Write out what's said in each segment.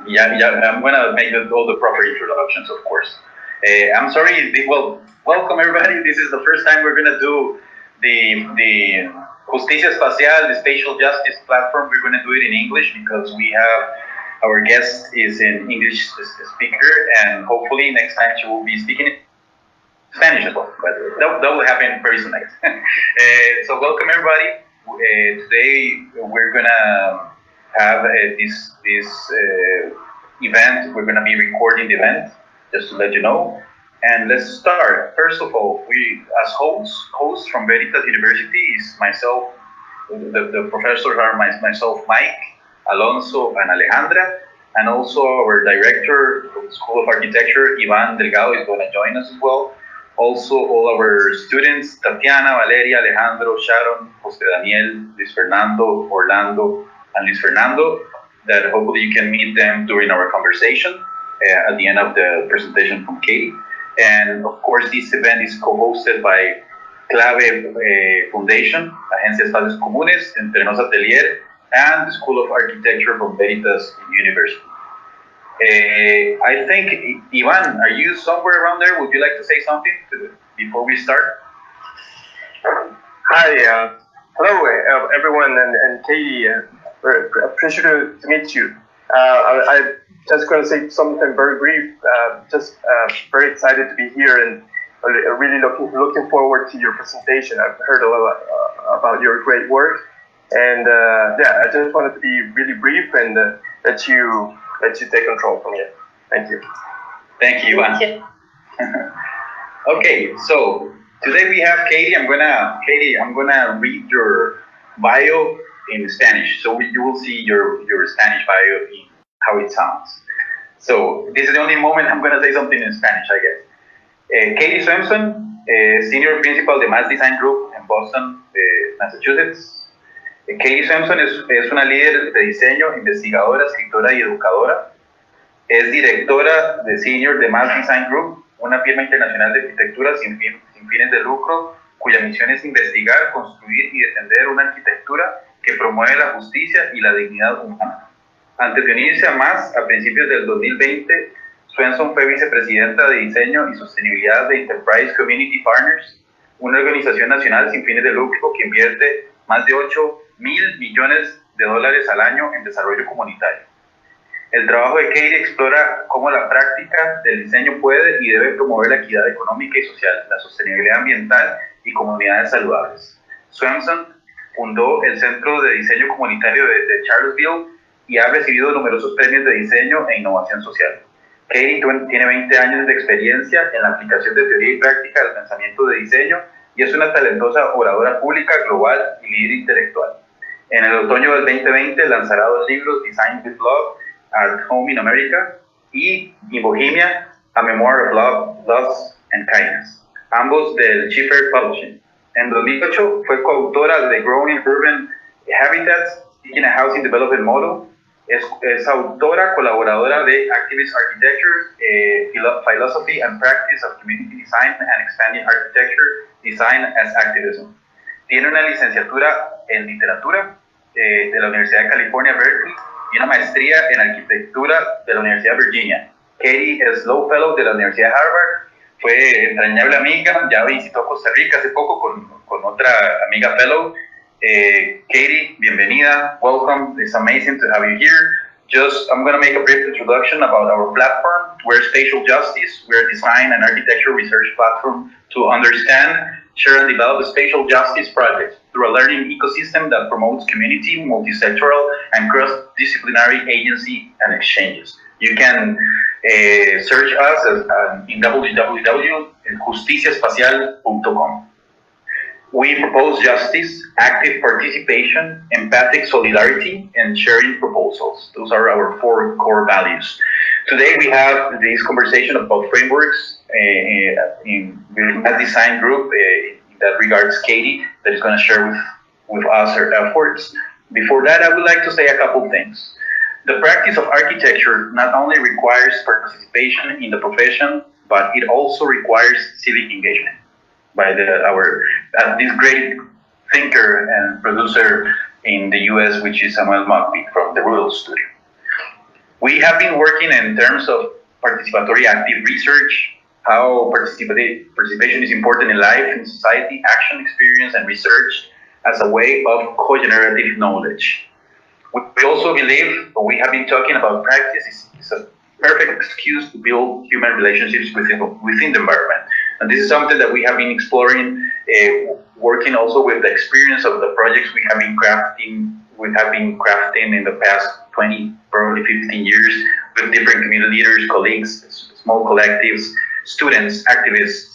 Yeah, I'm gonna make all the proper introductions, of course. I'm sorry. Well, welcome everybody. This is the first time we're gonna do the Justicia Espacial, the Spatial Justice platform. We're gonna do it in English because we have our guest is an English speaker, and hopefully next time she will be speaking Spanish as well. But that will happen very soon. So welcome everybody. Today we're gonna have this event. We're gonna be recording the event just to let you know. And let's start. First of all, we as hosts from Veritas University is myself. The professors are myself, Mike, Alonso, and Alejandra, and also our director of the School of Architecture, Ivan Delgado, is going to join us as well. Also, all our students, Tatiana, Valeria, Alejandro, Sharon, Jose Daniel, Luis Fernando, Orlando, and Luis Fernando, that hopefully you can meet them during our conversation at the end of the presentation from Katie. And of course, this event is co-hosted by Clave Foundation, Agencia de Espacios Comunes, Entrenos Atelier, and the School of Architecture from Veritas University. I think, Ivan, are you somewhere around there? Would you like to say something before we start? Hi, hello everyone, and Katie. A pleasure to meet you. I'm just going to say something very brief. Just very excited to be here and really looking forward to your presentation. I've heard a lot about your great work, and I just wanted to be really brief and let you take control from here. Thank you. Thank you, Ivan. Okay, so today we have Katie. I'm gonna read your bio in Spanish, so you will see your Spanish bio in how it sounds. So this is the only moment I'm gonna say something in Spanish, I guess. Katie Swenson, senior principal de Mass Design Group en Boston, Massachusetts. Katie Swenson es una líder de diseño, investigadora, escritora y educadora. Es directora de Senior de Mass Design Group, una firma internacional de arquitectura sin fines de lucro, cuya misión es investigar, construir y defender una arquitectura que promueve la justicia y la dignidad humana. Antes de unirse a MAS, a principios del 2020, Swenson fue vicepresidenta de diseño y sostenibilidad de Enterprise Community Partners, una organización nacional sin fines de lucro que invierte más de 8.000 millones de dólares al año en desarrollo comunitario. El trabajo de Katie explora cómo la práctica del diseño puede y debe promover la equidad económica y social, la sostenibilidad ambiental y comunidades saludables. Swenson fundó el Centro de Diseño Comunitario de Charlottesville y ha recibido numerosos premios de diseño e innovación social. Katie tiene 20 años de experiencia en la aplicación de teoría y práctica del pensamiento de diseño y es una talentosa oradora pública global y líder intelectual. En el otoño del 2020 lanzará 2 libros, Design with Love, at Home in America, y In Bohemia, A Memoir of Love, Loss and Kindness, ambos del Schiffer Publishing. En 2008 fue coautora de Growing Urban Habitats, Seeking a Housing Development Model. Es autora, colaboradora de Activist Architecture, Philosophy and Practice of Community Design and Expanding Architecture, Design as Activism. Tiene una licenciatura en literatura de la Universidad de California, Berkeley, y una maestría en arquitectura de la Universidad de Virginia. Katie es Loeb Fellow de la Universidad de Harvard, fue entrañable amiga, ya visitó Costa Rica hace poco con otra amiga Fellow. Katie, bienvenida, welcome, it's amazing to have you here. I'm going to make a brief introduction about our platform. We're Spatial Justice. We're a design and architecture research platform to understand, share, and develop spatial justice projects through a learning ecosystem that promotes community, multisectoral, and cross-disciplinary agency and exchanges. You can search us in www.justiciaespacial.com. We propose justice, active participation, empathic solidarity, and sharing proposals. Those are our 4 core values. Today we have this conversation about frameworks in the design group that regards Katie, that is going to share with us her efforts. Before that, I would like to say a couple things. The practice of architecture not only requires participation in the profession, but it also requires civic engagement by this great thinker and producer in the US, which is Samuel Mugby from the Rural Studio. We have been working in terms of participatory active research, how participation is important in life, in society, action, experience, and research as a way of co-generative knowledge. We also believe, what we have been talking about practice is a perfect excuse to build human relationships within the environment. And this is something that we have been exploring, working also with the experience of the projects we have been crafting in the past 20, probably 15 years with different community leaders, colleagues, small collectives, students, activists.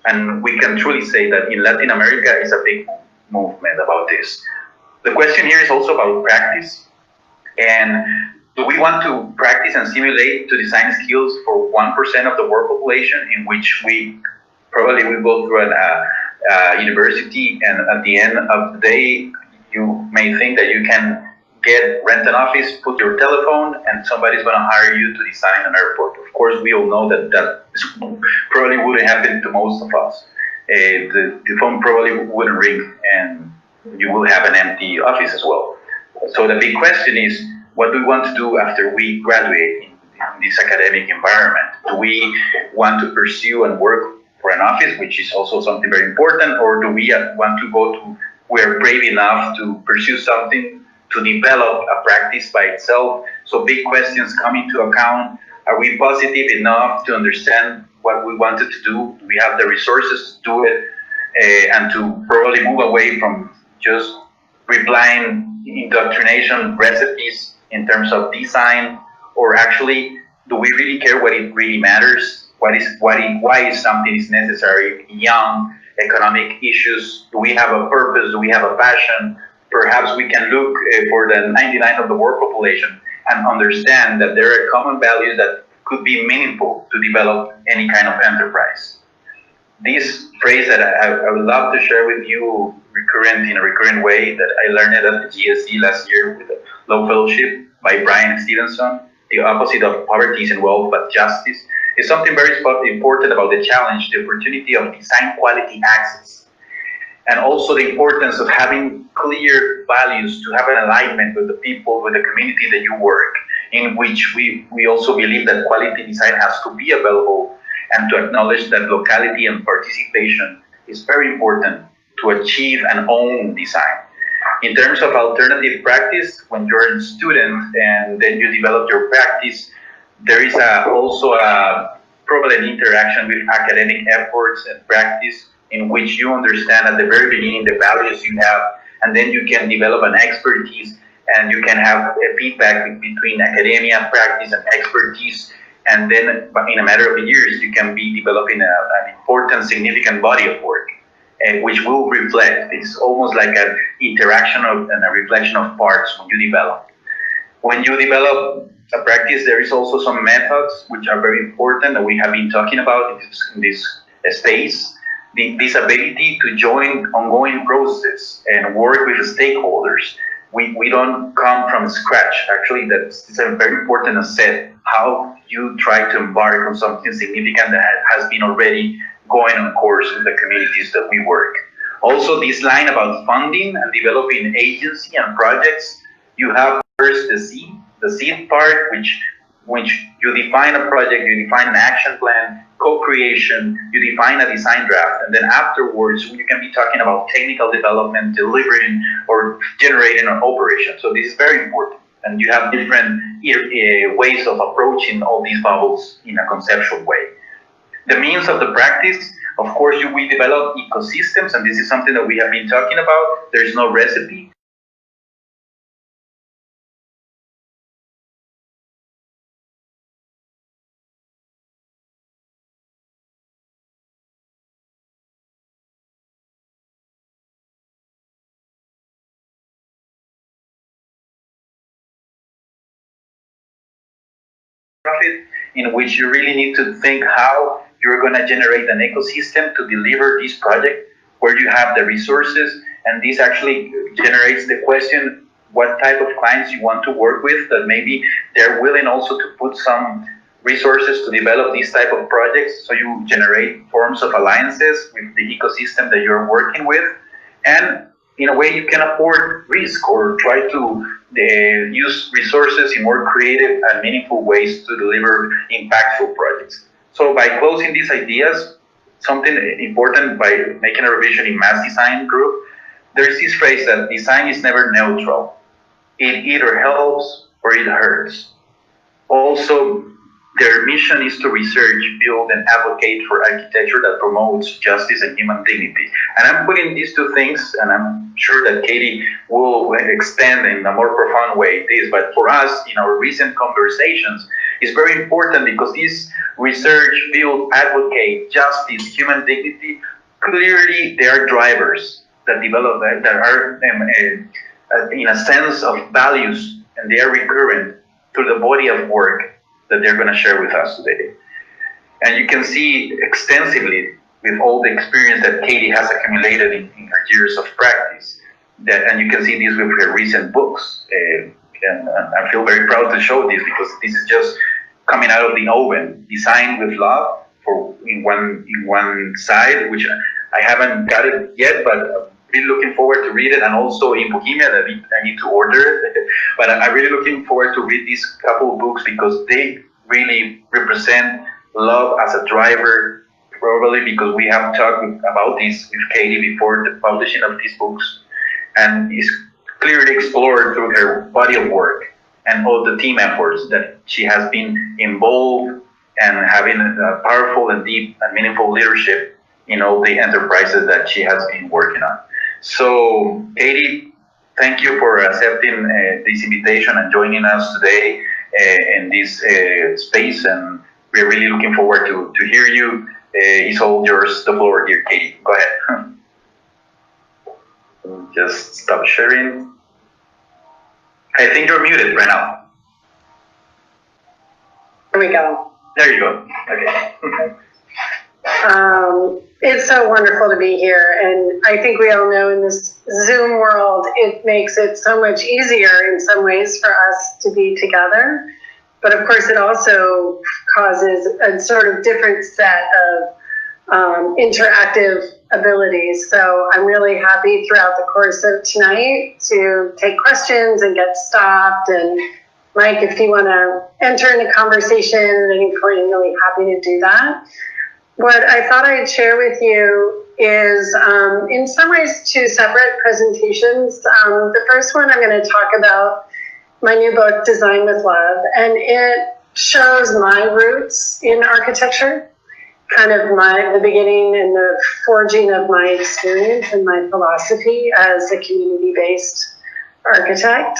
And we can truly say that in Latin America is a big movement about this. The question here is also about practice. And do we want to practice and simulate to design skills for 1% of the world population, in which we probably will go through a university, and at the end of the day, you may think that you can rent an office, put your telephone, and somebody's going to hire you to design an airport. Of course, we all know that probably wouldn't happen to most of us. The phone probably wouldn't ring, and you will have an empty office as well. So the big question is, what do we want to do after we graduate in this academic environment? Do we want to pursue and work for an office, which is also something very important, or do we want to go to, we're brave enough to pursue something, to develop a practice by itself? So big questions come into account. Are we positive enough to understand what we wanted to do? Do we have the resources to do it? And to probably move away from just replying indoctrination recipes in terms of design, or actually, do we really care what it really matters? Why is something is necessary beyond economic issues? Do we have a purpose? Do we have a passion? Perhaps we can look for the 99 of the world population and understand that there are common values that could be meaningful to develop any kind of enterprise. This phrase that I would love to share with you in a recurrent way, that I learned it at the GSC last year with the Loeb Fellowship by Brian Stevenson. The opposite of poverty isn't wealth, but justice, is something very important about the challenge, the opportunity of design quality access, and also the importance of having clear values, to have an alignment with the people, with the community that you work, in which we also believe that quality design has to be available, and to acknowledge that locality and participation is very important to achieve and own design. In terms of alternative practice, when you're a student and then you develop your practice, there is also probably an interaction with academic efforts and practice, in which you understand at the very beginning the values you have, and then you can develop an expertise, and you can have a feedback between academia, practice, and expertise. And then in a matter of years, you can be developing an important, significant body of work, which will reflect. It's almost like an interaction and a reflection of parts when you develop. When you develop a practice, there is also some methods which are very important that we have been talking about in this space. This ability to join ongoing processes and work with stakeholders. We don't come from scratch. Actually, that's a very important asset, how you try to embark on something significant that has been already going on course with the communities that we work. Also, this line about funding and developing agency and projects, you have first the seed part, which you define a project, you define an action plan, co-creation, you define a design draft, and then afterwards you can be talking about technical development, delivering, or generating an operation. So this is very important, and you have different ways of approaching all these bubbles in a conceptual way. The means of the practice, of course, we develop ecosystems, and this is something that we have been talking about. There's no recipe. In which you really need to think how you're going to generate an ecosystem to deliver this project, where you have the resources, and this actually generates the question what type of clients you want to work with, that maybe they're willing also to put some resources to develop these type of projects, so you generate forms of alliances with the ecosystem that you're working with. And in a way you can afford risk or try to use resources in more creative and meaningful ways to deliver impactful projects. So by closing these ideas, something important by making a revision in mass design group, there's this phrase that design is never neutral. It either helps or it hurts. Also, their mission is to research, build, and advocate for architecture that promotes justice and human dignity. And I'm putting these two things, and I'm sure that Katie will extend in a more profound way this. But for us, in our recent conversations, it's very important because this research, build, advocate, justice, human dignity, clearly they are drivers that develop that are in a sense of values, and they are recurrent through the body of work that they're going to share with us today. And you can see extensively with all the experience that Katie has accumulated in her years of practice, and you can see this with her recent books. And I feel very proud to show this because this is just coming out of the oven, designed with love for in one side, which I haven't got it yet, but I'm really looking forward to read it, and also in Bohemia that I need to order it. But I'm really looking forward to read these couple of books because they really represent love as a driver, probably because we have talked about this with Katie before the publishing of these books, and it's clearly explored through her body of work and all the team efforts that she has been involved and having a powerful and deep and meaningful leadership in all the enterprises that she has been working on. So, Katie, thank you for accepting this invitation and joining us today in this space, and we're really looking forward to hear you. It's all yours, the floor here, Katie. Go ahead. Just stop sharing. I think you're muted right now. There we go. There you go. Okay. It's so wonderful to be here, and I think we all know in this Zoom world, it makes it so much easier in some ways for us to be together. But of course, it also causes a sort of different set of interactive abilities. So I'm really happy throughout the course of tonight to take questions and get stopped. And Mike, if you want to enter into conversation at any point, I'm really happy to do that. What I thought I'd share with you is, in some ways, two separate presentations. The first one, I'm going to talk about my new book, Design with Love, and it shows my roots in architecture, kind of the beginning and the forging of my experience and my philosophy as a community-based architect.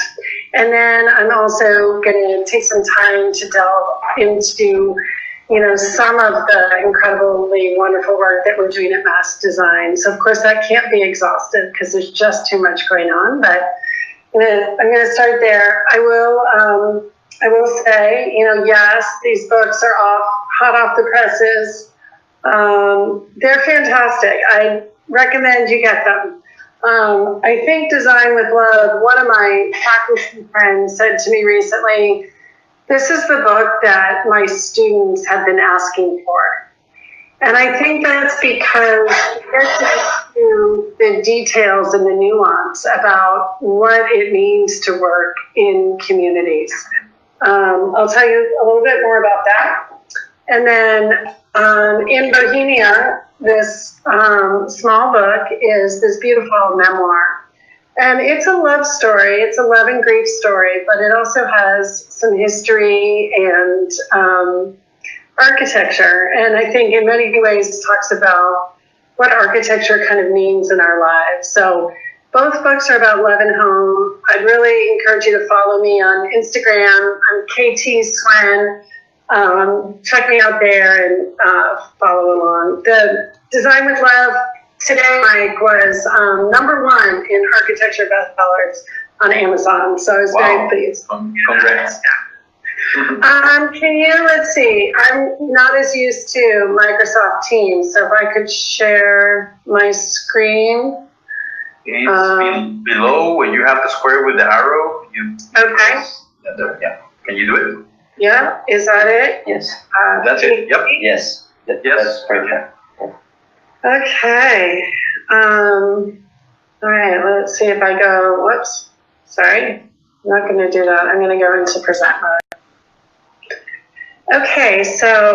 And then I'm also going to take some time to delve into some of the incredibly wonderful work that we're doing at Mass Design. So, of course, that can't be exhaustive because there's just too much going on. But I'm going to start there. I will say, yes, these books are hot off the presses. They're fantastic. I recommend you get them. I think Design with Loeb, one of my faculty friends said to me recently, this is the book that my students have been asking for. And I think that's because it gets into the details and the nuance about what it means to work in communities. I'll tell you a little bit more about that. And then in Bohemia, this small book is this beautiful memoir. And it's a love story. It's a love and grief story, but it also has some history and architecture. And I think in many ways talks about what architecture kind of means in our lives. So both books are about love and home. I'd really encourage you to follow me on Instagram. I'm KT Swen. Check me out there and follow along. The Design with Love today, Mike, was #1 in architecture bestsellers on Amazon. So I was very pleased. Congrats. Let's see, I'm not as used to Microsoft Teams, so if I could share my screen. It's below where you have the square with the arrow. Okay. Yeah. Can you do it? Yeah, is that it? Yes. That's it. Yep. Yes. Yes. That's perfect. Okay. All right, let's see if I go, whoops, sorry. I'm not going to do that. I'm going to go into present mode. Okay, so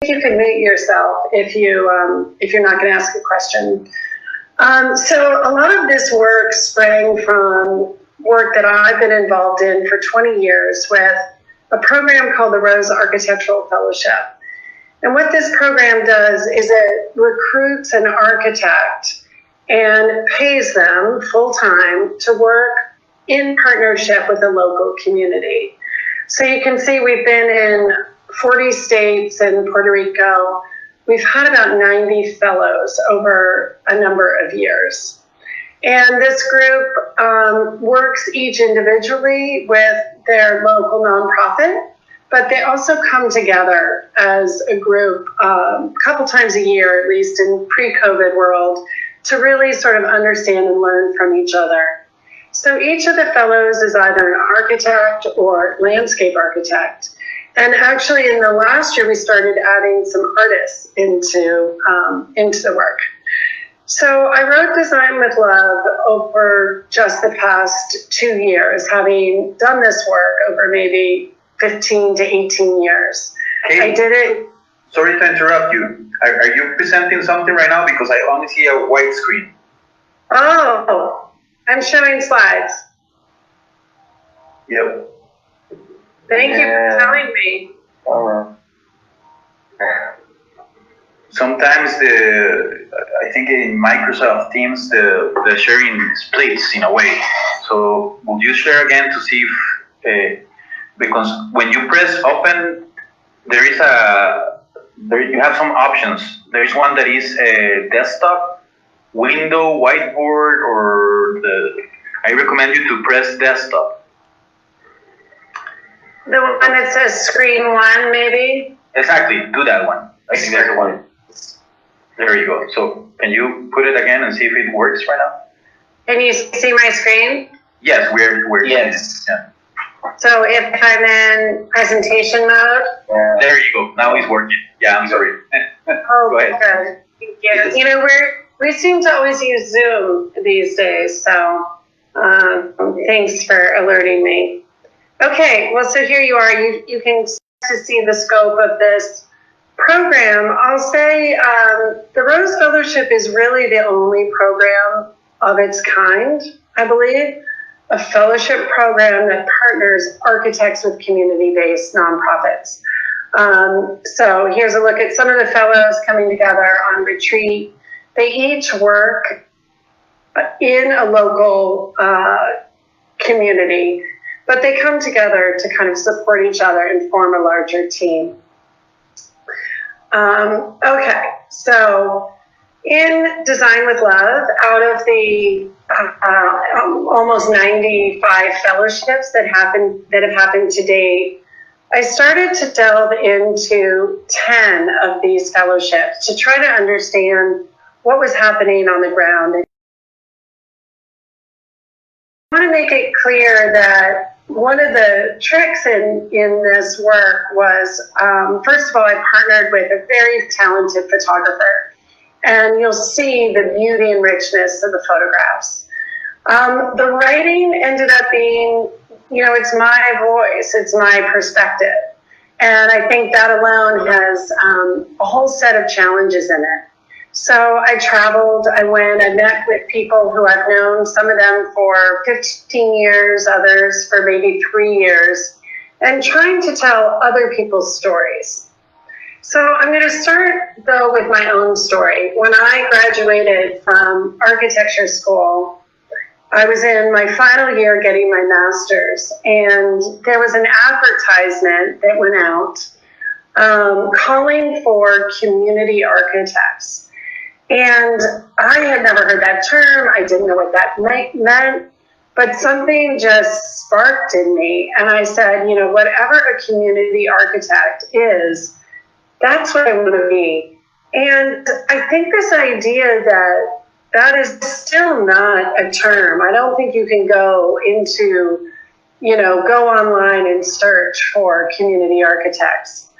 you can mute yourself if you're not going to ask a question. So a lot of this work sprang from work that I've been involved in for 20 years with a program called the Rose Architectural Fellowship. And what this program does is it recruits an architect and pays them full time to work in partnership with the local community. So you can see we've been in 40 states and Puerto Rico. We've had about 90 fellows over a number of years. And this group works each individually with their local nonprofit, but they also come together as a group a couple times a year, at least in pre-COVID world, to really sort of understand and learn from each other. So each of the fellows is either an architect or landscape architect. And actually in the last year, we started adding some artists into the work. So I wrote Design with Love over just the past 2 years, having done this work over maybe 15 to 18 years. Katie, I did it. Sorry to interrupt you. Are you presenting something right now? Because I only see a white screen. Oh, I'm showing slides. Yep. Thank you for telling me. Sometimes I think in Microsoft Teams the sharing splits in a way. So would you share again to see if because when you press open, you have some options. There is one that is a desktop, window, whiteboard, or I recommend you to press desktop. The one that says screen one, maybe? Exactly, do that one. I think that's the one. There you go. So can you put it again and see if it works right now? Can you see my screen? Yes, we're Yes. Yeah. So if I'm in presentation mode? There you go. Now it's working. Yeah, I'm sorry. Oh, go ahead. good. Thank you. You know, we seem to always use Zoom these days, so thanks for alerting me. Okay, well, so here you are. You can start to see the scope of this program. I'll say the Rose Fellowship is really the only program of its kind, I believe, a fellowship program that partners architects with community-based nonprofits. So here's a look at some of the fellows coming together on retreat. They each work in a local community, but they come together to kind of support each other and form a larger team. Okay, so in Design with Love, out of the almost 95 fellowships that have happened to date, I started to delve into 10 of these fellowships to try to understand what was happening on the ground. I want to make it clear that one of the tricks in this work was, first of all, I partnered with a very talented photographer, and you'll see the beauty and richness of the photographs. The writing ended up being, it's my voice, it's my perspective. And I think that alone has a whole set of challenges in it. So I traveled, I met with people who I've known, some of them for 15 years, others for maybe 3 years, and trying to tell other people's stories. So I'm going to start, though, with my own story. When I graduated from architecture school, I was in my final year getting my master's, and there was an advertisement that went out calling for community architects. And I had never heard that term. I didn't know what that meant, but something just sparked in me. And I said, you know, whatever a community architect is, that's what I want to be. And I think this idea that that is still not a term. I don't think you can go into, you know, go online and search for community architects.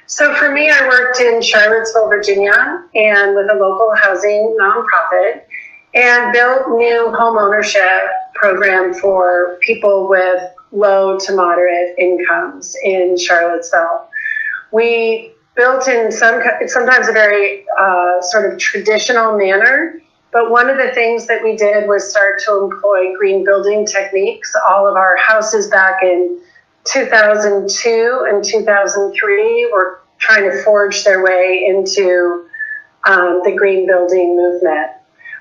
So for me, I worked in Charlottesville, Virginia, and with a local housing nonprofit, and built new home ownership program for people with low to moderate incomes in Charlottesville. We built in sometimes a very sort of traditional manner, but one of the things that we did was start to employ green building techniques. All of our houses back in 2002 and 2003 were trying to forge their way into the green building movement.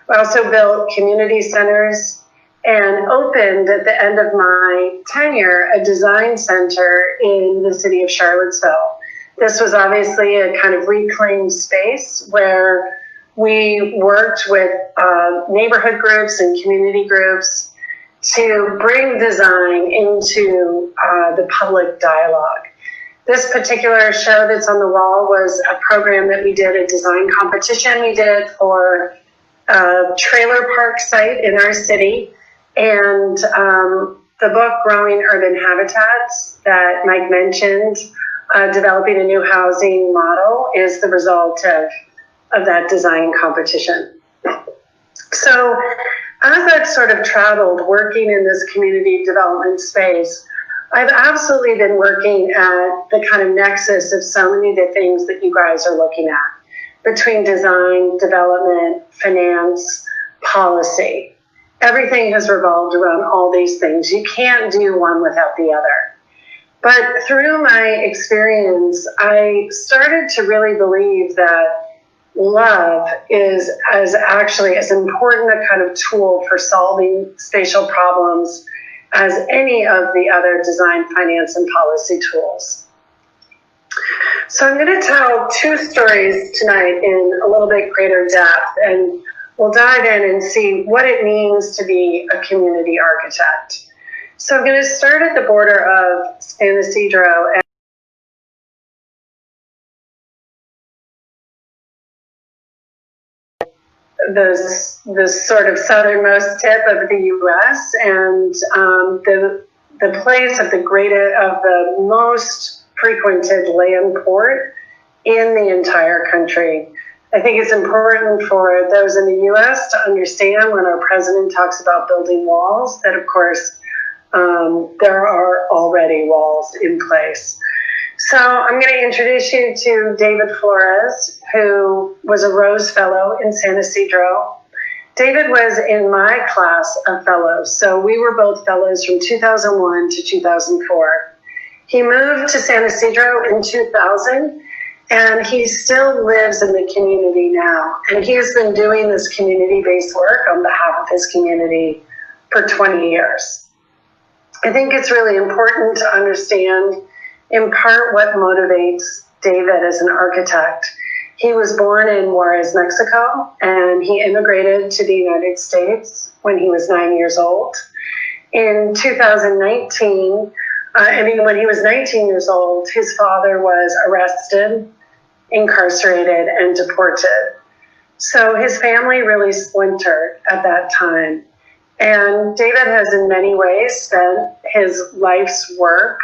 We also built community centers and opened at the end of my tenure a design center in the city of Charlottesville. This was obviously a kind of reclaimed space where we worked with neighborhood groups and community groups to bring design into the public dialogue. This particular show that's on the wall was a program that we did, a design competition we did for a trailer park site in our city. And the book, Growing Urban Habitats, that Mike mentioned, developing a new housing model, is the result of that design competition. So as I've sort of traveled working in this community development space, I've absolutely been working at the kind of nexus of so many of the things that you guys are looking at, between design, development, finance, policy. Everything has revolved around all these things. You can't do one without the other. But through my experience, I started to really believe that love is actually as important a kind of tool for solving spatial problems as any of the other design, finance, and policy tools. So I'm going to tell two stories tonight in a little bit greater depth, and we'll dive in and see what it means to be a community architect. So I'm going to start at the border of San Ysidro and the sort of southernmost tip of the U.S. and the place of the most frequented land port in the entire country. I think it's important for those in the U.S. to understand when our president talks about building walls that, of course, there are already walls in place. So I'm going to introduce you to David Flores, who was a Rose Fellow in San Ysidro. David was in my class of fellows, so we were both fellows from 2001 to 2004. He moved to San Ysidro in 2000, and he still lives in the community now. And he has been doing this community-based work on behalf of his community for 20 years. I think it's really important to understand in part what motivates David as an architect. He was born in Juarez, Mexico, and he immigrated to the United States when he was 9 years old. In 2019, when he was 19 years old, his father was arrested, incarcerated, and deported. So his family really splintered at that time. And David has in many ways spent his life's work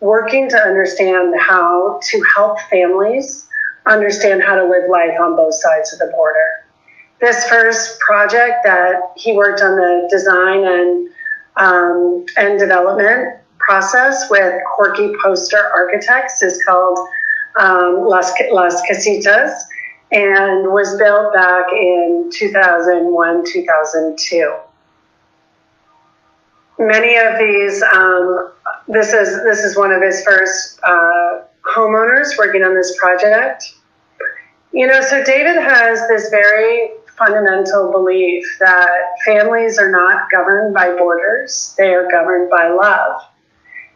working to understand how to help families understand how to live life on both sides of the border. This first project that he worked on the design and development process with Corky Poster Architects is called Las Casitas, and was built back in 2001, 2002. Many of these, this is one of his first homeowners working on this project. You know, so David has this very fundamental belief that families are not governed by borders, they are governed by love.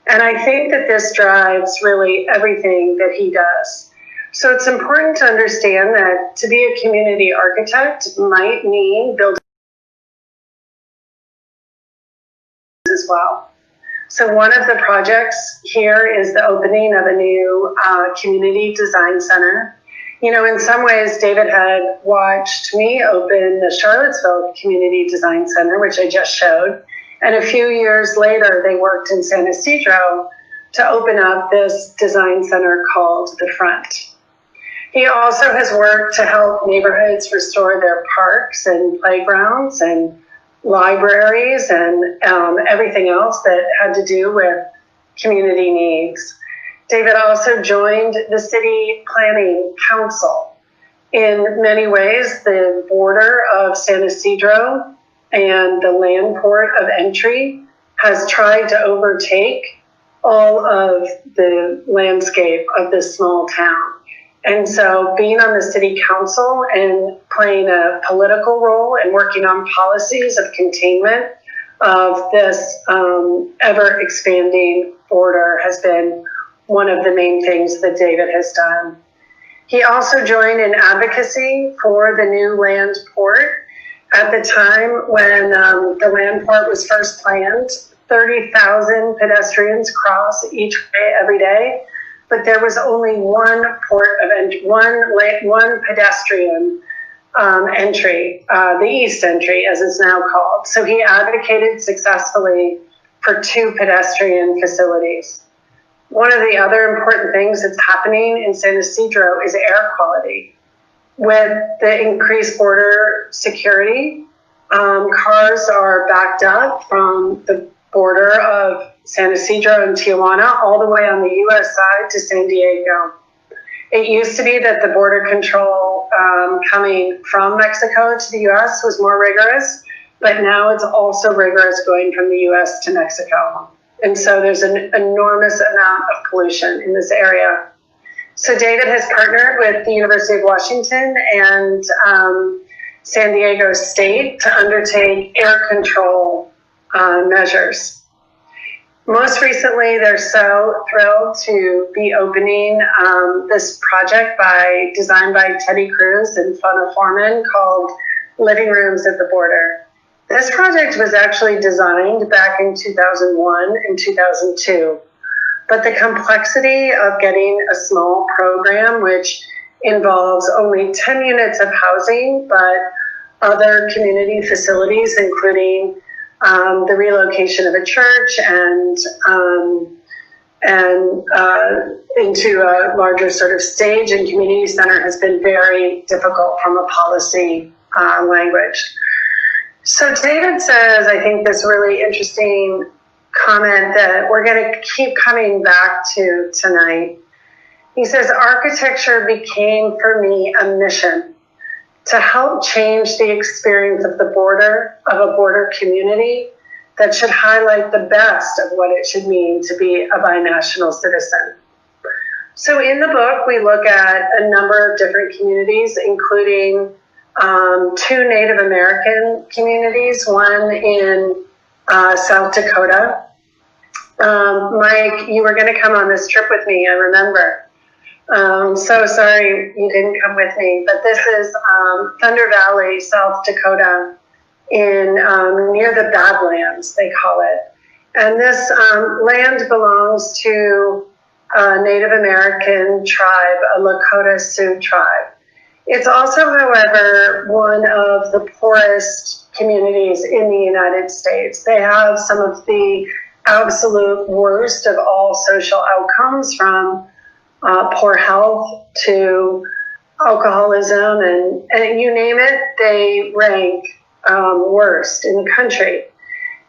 And I think that this drives really everything that he does. So it's important to understand that to be a community architect might mean building as well. So one of the projects here is the opening of a new community design center. You know, in some ways, David had watched me open the Charlottesville Community Design Center, which I just showed. And a few years later, they worked in San Ysidro to open up this design center called The Front. He also has worked to help neighborhoods restore their parks and playgrounds and libraries and everything else that had to do with community needs. David also joined the City Planning Council. In many ways, the border of San Ysidro and the land port of entry has tried to overtake all of the landscape of this small town. And so being on the city council and playing a political role and working on policies of containment of this ever expanding border has been one of the main things that David has done. He also joined in advocacy for the new land port. At the time when the land port was first planned, 30,000 pedestrians cross each way every day, but there was only one port of entry, one pedestrian entry, the east entry as it's now called. So he advocated successfully for 2 pedestrian facilities. One of the other important things that's happening in San Ysidro is air quality. With the increased border security, cars are backed up from the border of San Ysidro and Tijuana all the way on the U.S. side to San Diego. It used to be that the border control coming from Mexico to the U.S. was more rigorous, but now it's also rigorous going from the U.S. to Mexico. And so there's an enormous amount of pollution in this area. So David has partnered with the University of Washington and San Diego State to undertake air control measures. Most recently, they're so thrilled to be opening this project designed by Teddy Cruz and Fona Foreman called Living Rooms at the Border. This project was actually designed back in 2001 and 2002, but the complexity of getting a small program, which involves only 10 units of housing, but other community facilities, including the relocation of a church and into a larger sort of stage and community center, has been very difficult from a policy language. So David says, I think, this really interesting comment that we're going to keep coming back to tonight. He says, architecture became for me a mission to help change the experience of the border, of a border community that should highlight the best of what it should mean to be a binational citizen. So in the book, we look at a number of different communities, including 2 Native American communities, one in South Dakota. Mike, you were going to come on this trip with me, I remember. So sorry you didn't come with me, but this is Thunder Valley, South Dakota, in near the Badlands, they call it. And this land belongs to a Native American tribe, a Lakota Sioux tribe. It's also, however, one of the poorest communities in the United States. They have some of the absolute worst of all social outcomes, from poor health to alcoholism, and you name it, they rank worst in the country.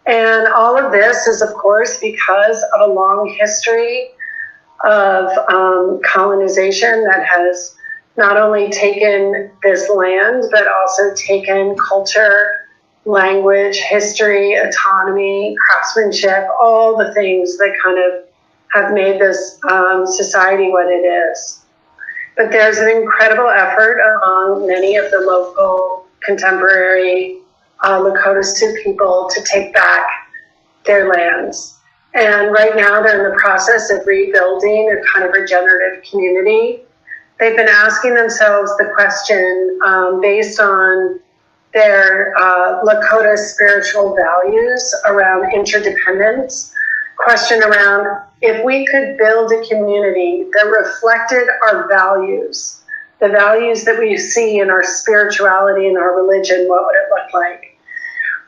And all of this is, of course, because of a long history of colonization that has not only taken this land, but also taken culture, language, history, autonomy, craftsmanship, all the things that kind of have made this society what it is. But there's an incredible effort among many of the local contemporary Lakota Sioux people to take back their lands. And right now they're in the process of rebuilding a kind of regenerative community. They've been asking themselves the question based on their Lakota spiritual values around interdependence, question around if we could build a community that reflected our values, the values that we see in our spirituality and our religion, what would it look like?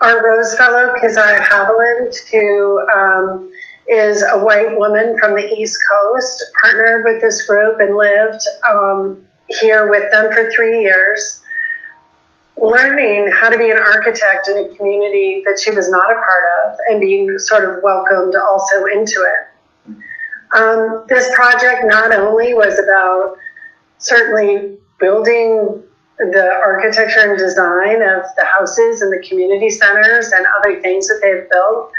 Our Rose Fellow, Keziah Haviland, who is a white woman from the East Coast, partnered with this group and lived here with them for 3 years, learning how to be an architect in a community that she was not a part of and being sort of welcomed also into it. This project not only was about certainly building the architecture and design of the houses and the community centers and other things that they've built,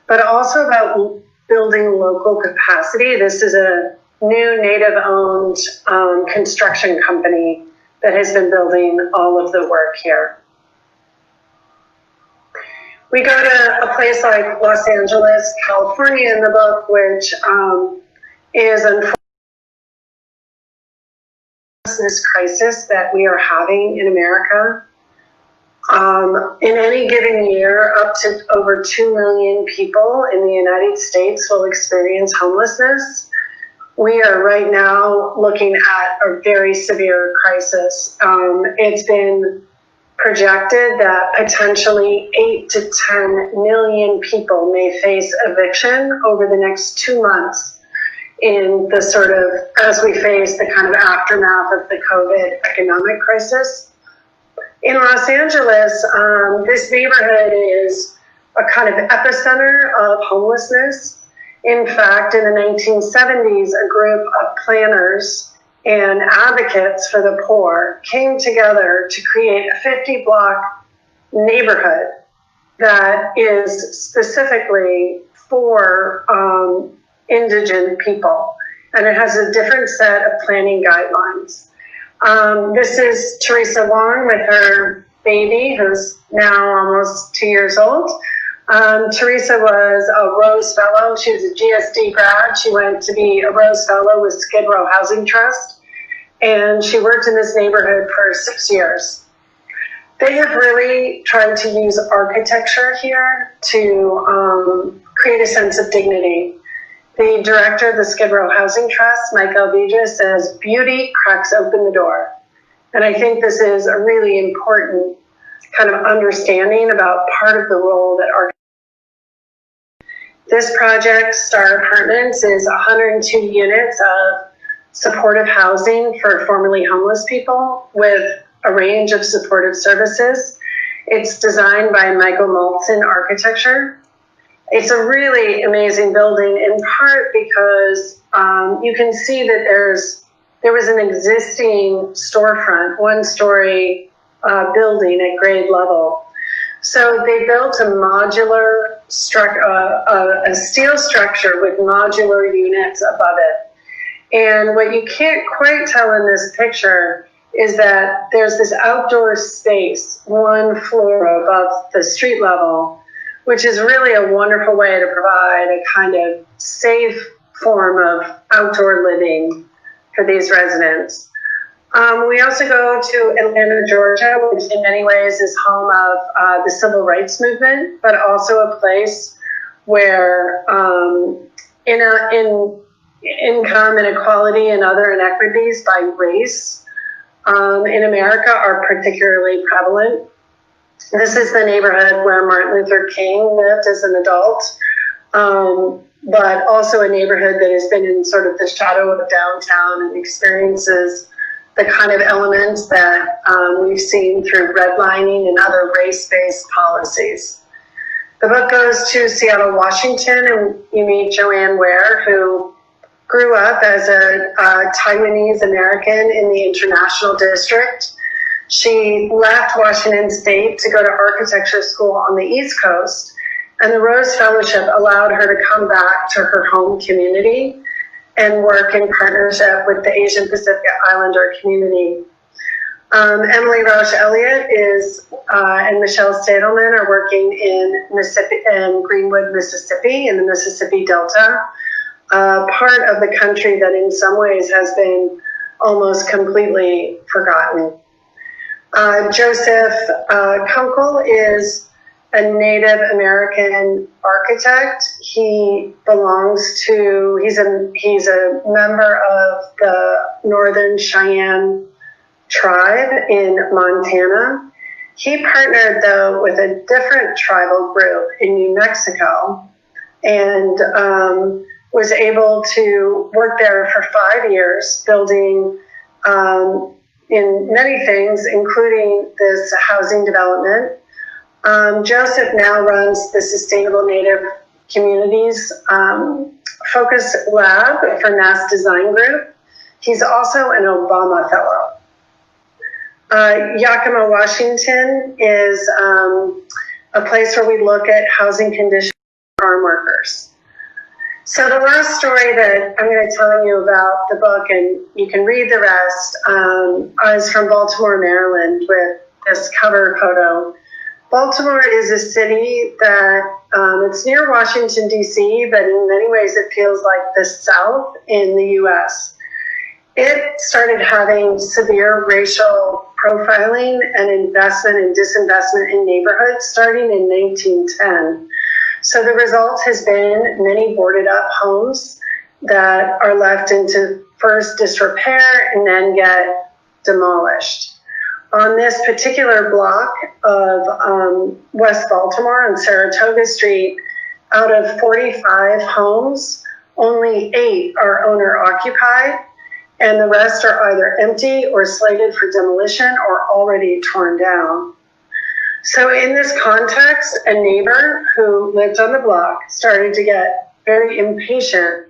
but also about building local capacity. This is a new Native-owned construction company that has been building all of the work here. We go to a place like Los Angeles, California in the book, which is unfortunately this crisis that we are having in America. In any given year, up to over 2 million people in the United States will experience homelessness. We are right now looking at a very severe crisis. It's been projected that potentially 8 to 10 million people may face eviction over the next 2 months in the sort of, as we face the kind of aftermath of the COVID economic crisis. In Los Angeles, this neighborhood is a kind of epicenter of homelessness. In fact, in the 1970s, a group of planners and advocates for the poor came together to create a 50-block neighborhood that is specifically for indigent people. And it has a different set of planning guidelines. This is Teresa Wong with her baby, who's now almost 2 years old. Teresa was a Rose Fellow. She was a GSD grad. She went to be a Rose Fellow with Skid Row Housing Trust. And she worked in this neighborhood for 6 years. They have really tried to use architecture here to create a sense of dignity. The director of the Skid Row Housing Trust, Mike Alvidra, says, beauty cracks open the door. And I think this is a really important kind of understanding about part of the role that architecture. This project, Star Apartments, is 102 units of supportive housing for formerly homeless people with a range of supportive services. It's designed by Michael Maltzin Architecture. It's a really amazing building, in part because you can see that there was an existing storefront, one-story building at grade level. So they built a modular a steel structure with modular units above it. And what you can't quite tell in this picture is that there's this outdoor space, 1 floor above the street level, which is really a wonderful way to provide a kind of safe form of outdoor living for these residents. We also go to Atlanta, Georgia, which in many ways is home of the civil rights movement, but also a place where in income inequality and other inequities by race in America are particularly prevalent. This is the neighborhood where Martin Luther King lived as an adult, but also a neighborhood that has been in sort of the shadow of downtown and experiences the kind of elements that we've seen through redlining and other race-based policies. The book goes to Seattle, Washington, and you meet Joanne Ware, who grew up as a Taiwanese American in the International District. She left Washington State to go to architecture school on the East Coast, and the Rose Fellowship allowed her to come back to her home community and work in partnership with the Asian Pacific Islander community. Emily Rausch Elliott and Michelle Stadelman are working in Greenwood, Mississippi, in the Mississippi Delta, part of the country that in some ways has been almost completely forgotten. Joseph Kunkel is a Native American architect. He's a member of the Northern Cheyenne tribe in Montana. He partnered, though, with a different tribal group in New Mexico and was able to work there for 5 years, building in many things, including this housing development. Joseph now runs the Sustainable Native Communities Focus Lab for Mass Design Group. He's also an Obama Fellow. Yakima, Washington is a place where we look at housing conditions for farm workers. So the last story that I'm going to tell you about the book, and you can read the rest, is from Baltimore, Maryland, with this cover photo. Baltimore is a city that it's near Washington, D.C., but in many ways it feels like the South in the U.S. It started having severe racial profiling and investment and disinvestment in neighborhoods starting in 1910. So the result has been many boarded up homes that are left into first disrepair and then get demolished. On this particular block of West Baltimore on Saratoga Street, out of 45 homes, only 8 are owner occupied, and the rest are either empty or slated for demolition or already torn down. So in this context, a neighbor who lived on the block started to get very impatient.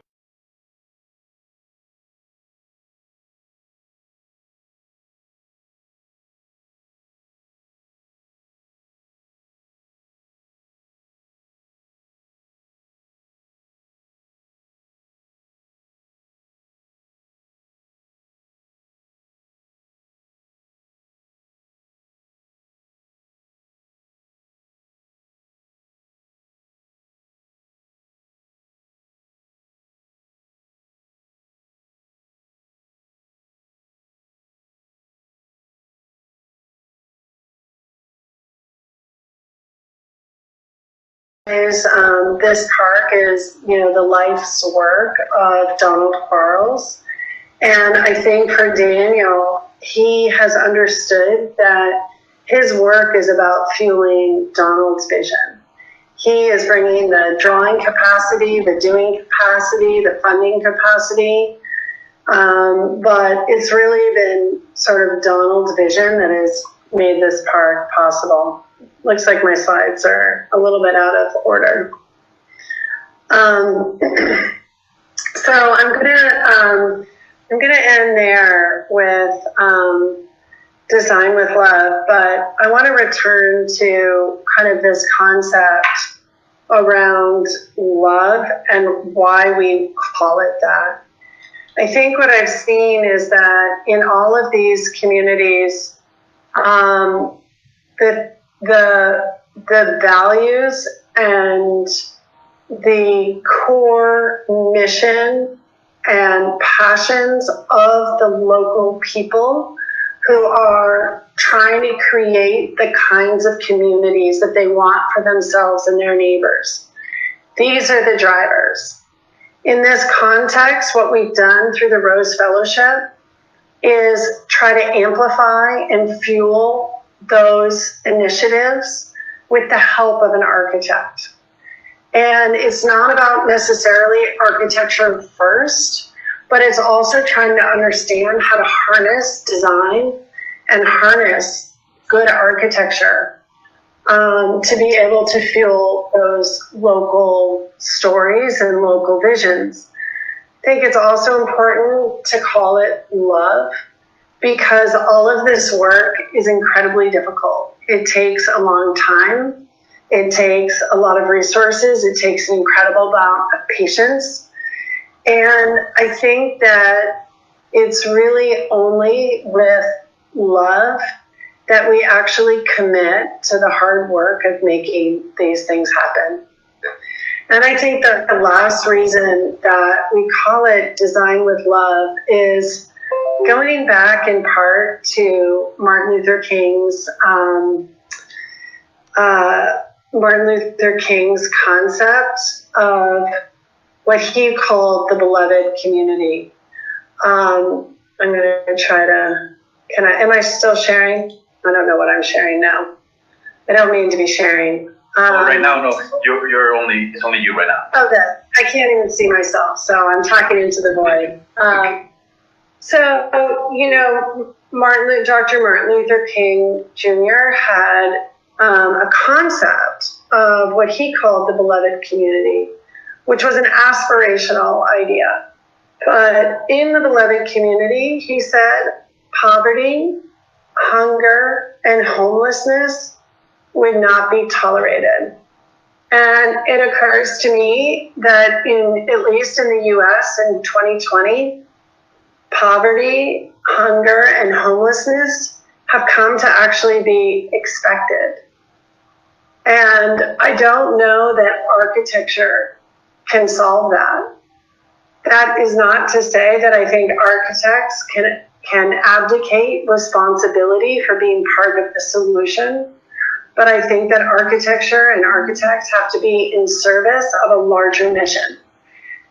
This park is, the life's work of Donald Quarles. And I think for Daniel, he has understood that his work is about fueling Donald's vision. He is bringing the drawing capacity, the doing capacity, the funding capacity. But it's really been sort of Donald's vision that has made this park possible. Looks like my slides are a little bit out of order. So I'm gonna end there with Design with Love, but I want to return to kind of this concept around love and why we call it that. I think what I've seen is that in all of these communities, the values and the core mission and passions of the local people who are trying to create the kinds of communities that they want for themselves and their neighbors. These are the drivers. In this context, what we've done through the Rose Fellowship is try to amplify and fuel those initiatives with the help of an architect. And it's not about necessarily architecture first, but it's also trying to understand how to harness design and harness good architecture to be able to fuel those local stories and local visions. I think it's also important to call it love, because all of this work is incredibly difficult. It takes a long time. It takes a lot of resources. It takes an incredible amount of patience. And I think that it's really only with love that we actually commit to the hard work of making these things happen. And I think that the last reason that we call it Design with Love is going back in part to Martin Luther King's concept of what he called the beloved community. I'm going to try to, am I still sharing? I don't know what I'm sharing now. I don't mean to be sharing. Right now, no, it's only you right now. Okay, I can't even see myself, so I'm talking into the void. So, Dr. Martin Luther King Jr. had a concept of what he called the beloved community, which was an aspirational idea. But in the beloved community, he said poverty, hunger, and homelessness would not be tolerated. And it occurs to me that at least in the US in 2020, poverty, hunger, and homelessness have come to actually be expected. And I don't know that architecture can solve that. That is not to say that I think architects can abdicate responsibility for being part of the solution. But I think that architecture and architects have to be in service of a larger mission.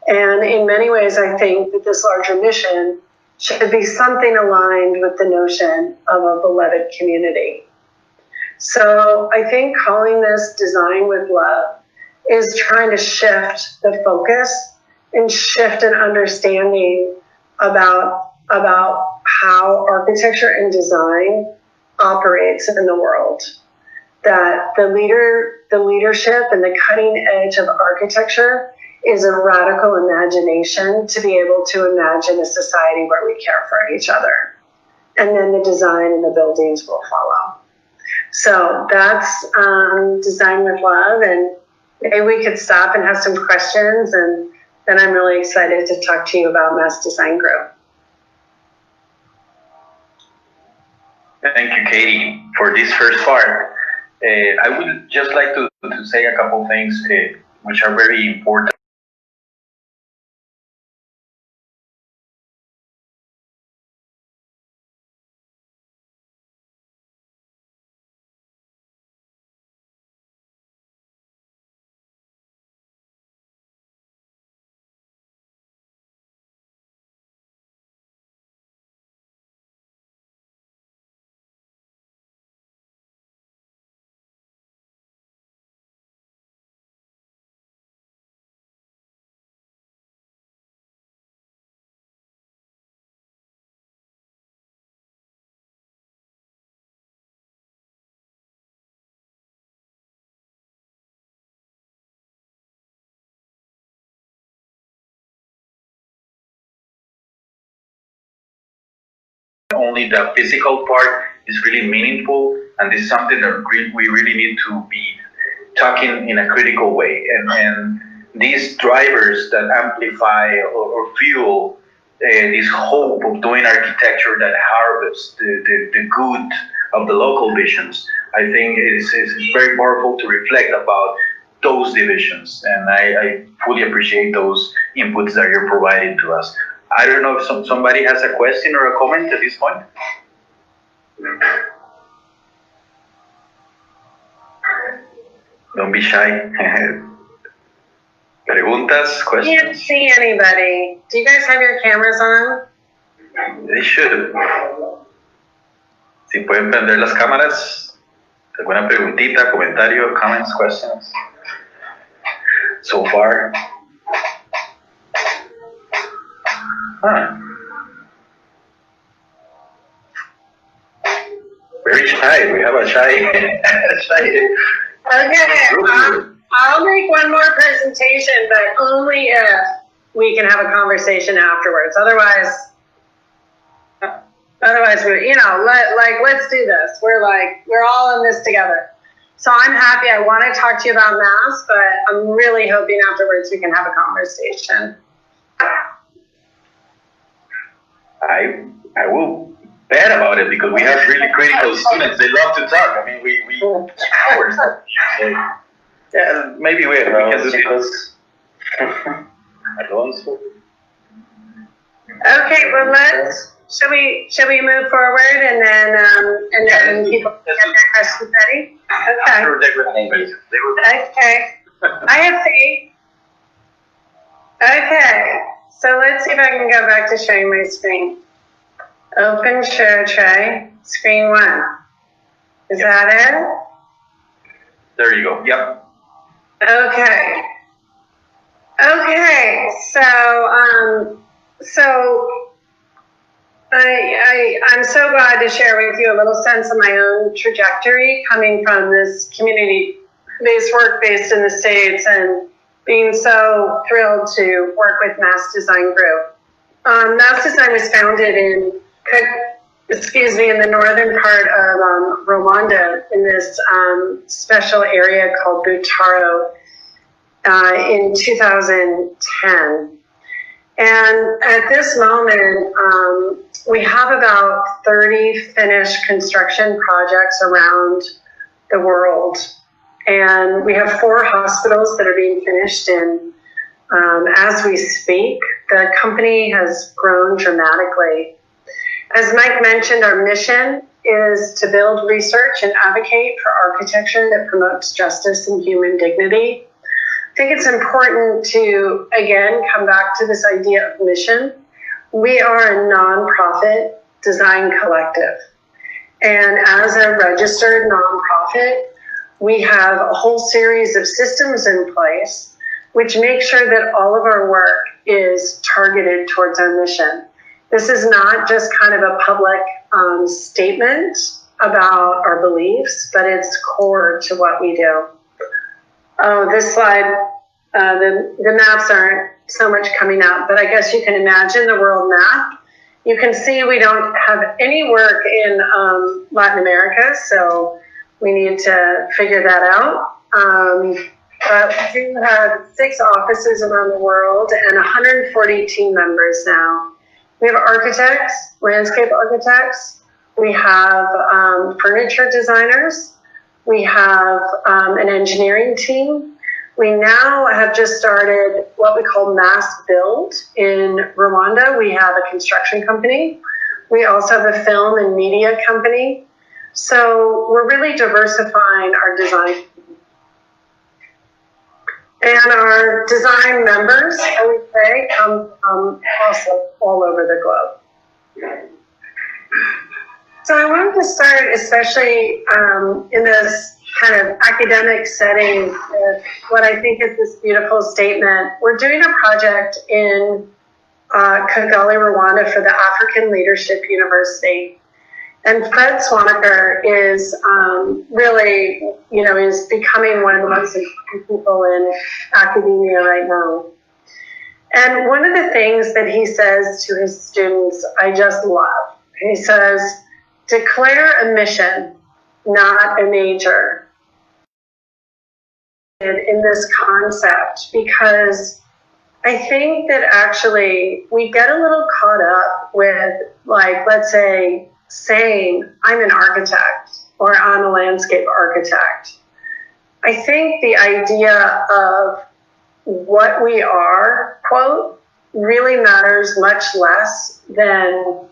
And in many ways, I think that this larger mission should be something aligned with the notion of a beloved community. So I think calling this Design with Love is trying to shift the focus and shift an understanding about how architecture and design operates in the world. That the leadership and the cutting edge of architecture is a radical imagination to be able to imagine a society where we care for each other. And then the design and the buildings will follow. So that's Design with Love, and maybe we could stop and have some questions, and then I'm really excited to talk to you about Mass Design Group. Thank you, Katie, for this first part. I would just like to say a couple things which are very important. Only the physical part is really meaningful, and this is something that we really need to be talking in a critical way. And these drivers that amplify or fuel this hope of doing architecture that harvests the good of the local visions, I think it's very powerful to reflect about those divisions. And I fully appreciate those inputs that you're providing to us. I don't know if somebody has a question or a comment at this point. Don't be shy. Preguntas, questions? Can't see anybody. Do you guys have your cameras on? They should. Si pueden prender las cámaras. ¿Alguna preguntita, comentario, comments, questions? So far. Very shy. We have a shy. Okay. I'll make one more presentation, but only if we can have a conversation afterwards. Otherwise, we, let's do this. We're all in this together. So I'm happy. I want to talk to you about Mass, but I'm really hoping afterwards we can have a conversation. I will bet bad about it because we have really critical students. They love to talk. I mean, we hours. So, yeah, maybe we can do this. Alonso. Okay, well shall we move forward and then people get their questions ready? Okay. Okay. I have faith. Okay. So let's see if I can go back to showing my screen. Open share tray, screen 1. Is that it? There you go. Yep. Okay. Okay. So I'm so glad to share with you a little sense of my own trajectory coming from this community-based work based in the States and being so thrilled to work with Mass Design Group. Mass Design was founded in the northern part of Rwanda in this special area called Butaro in 2010. And at this moment, we have about 30 finished construction projects around the world. And we have 4 hospitals that are being finished in as we speak. The company has grown dramatically. As Mike mentioned, our mission is to build research and advocate for architecture that promotes justice and human dignity. I think it's important to, again, come back to this idea of mission. We are a nonprofit design collective. And as a registered nonprofit, we have a whole series of systems in place which make sure that all of our work is targeted towards our mission. This is not just kind of a public statement about our beliefs, but it's core to what we do. Oh, this slide, the maps aren't so much coming up, but I guess you can imagine the world map. You can see we don't have any work in Latin America, so we need to figure that out. But we do have 6 offices around the world and 140 team members now. We have architects, landscape architects. We have furniture designers. We have an engineering team. We now have just started what we call Mass Build in Rwanda. We have a construction company. We also have a film and media company. So we're really diversifying our design. And our design members, I would say, come from also all over the globe. So I wanted to start, especially in this kind of academic setting, with what I think is this beautiful statement. We're doing a project in Kigali, Rwanda for the African Leadership University. And Fred Swanaker is really, is becoming one of the most important people in academia right now. And one of the things that he says to his students, I just love. He says, declare a mission, not a major. In this concept, because I think that actually we get a little caught up with, like, let's say, saying I'm an architect or I'm a landscape architect. I think the idea of what we are, quote, really matters much less than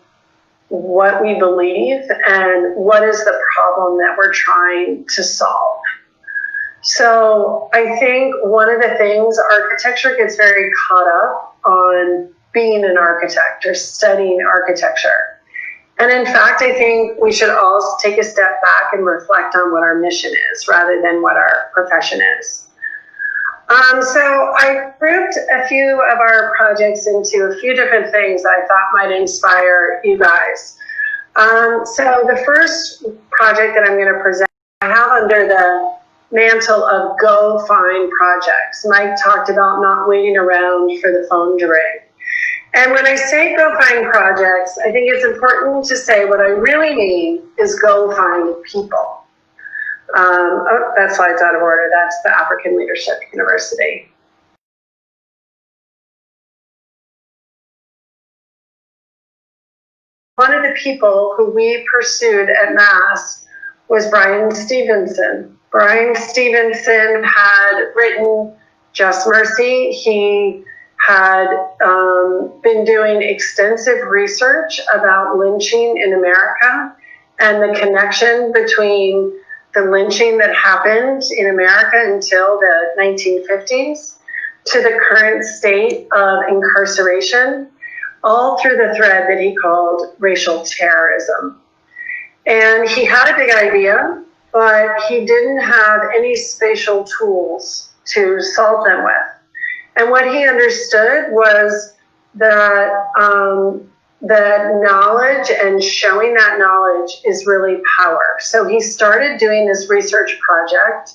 what we believe and what is the problem that we're trying to solve. So I think one of the things, architecture gets very caught up on being an architect or studying architecture. And in fact, I think we should all take a step back and reflect on what our mission is rather than what our profession is. So I grouped a few of our projects into a few different things that I thought might inspire you guys. So the first project that I'm going to present, I have under the mantle of go find projects. Mike talked about not waiting around for the phone to ring. And when I say go find projects, I think it's important to say what I really mean is go find people. Oh, that slide's out of order. That's the African Leadership University. one of the people who we pursued at Mass was Brian Stevenson. Brian Stevenson had written Just Mercy. He had been doing extensive research about lynching in America and the connection between the lynching that happened in America until the 1950s to the current state of incarceration, all through the thread that he called racial terrorism. And he had a big idea, but he didn't have any spatial tools to solve them with. And what he understood was that that knowledge and showing that knowledge is really power. So he started doing this research project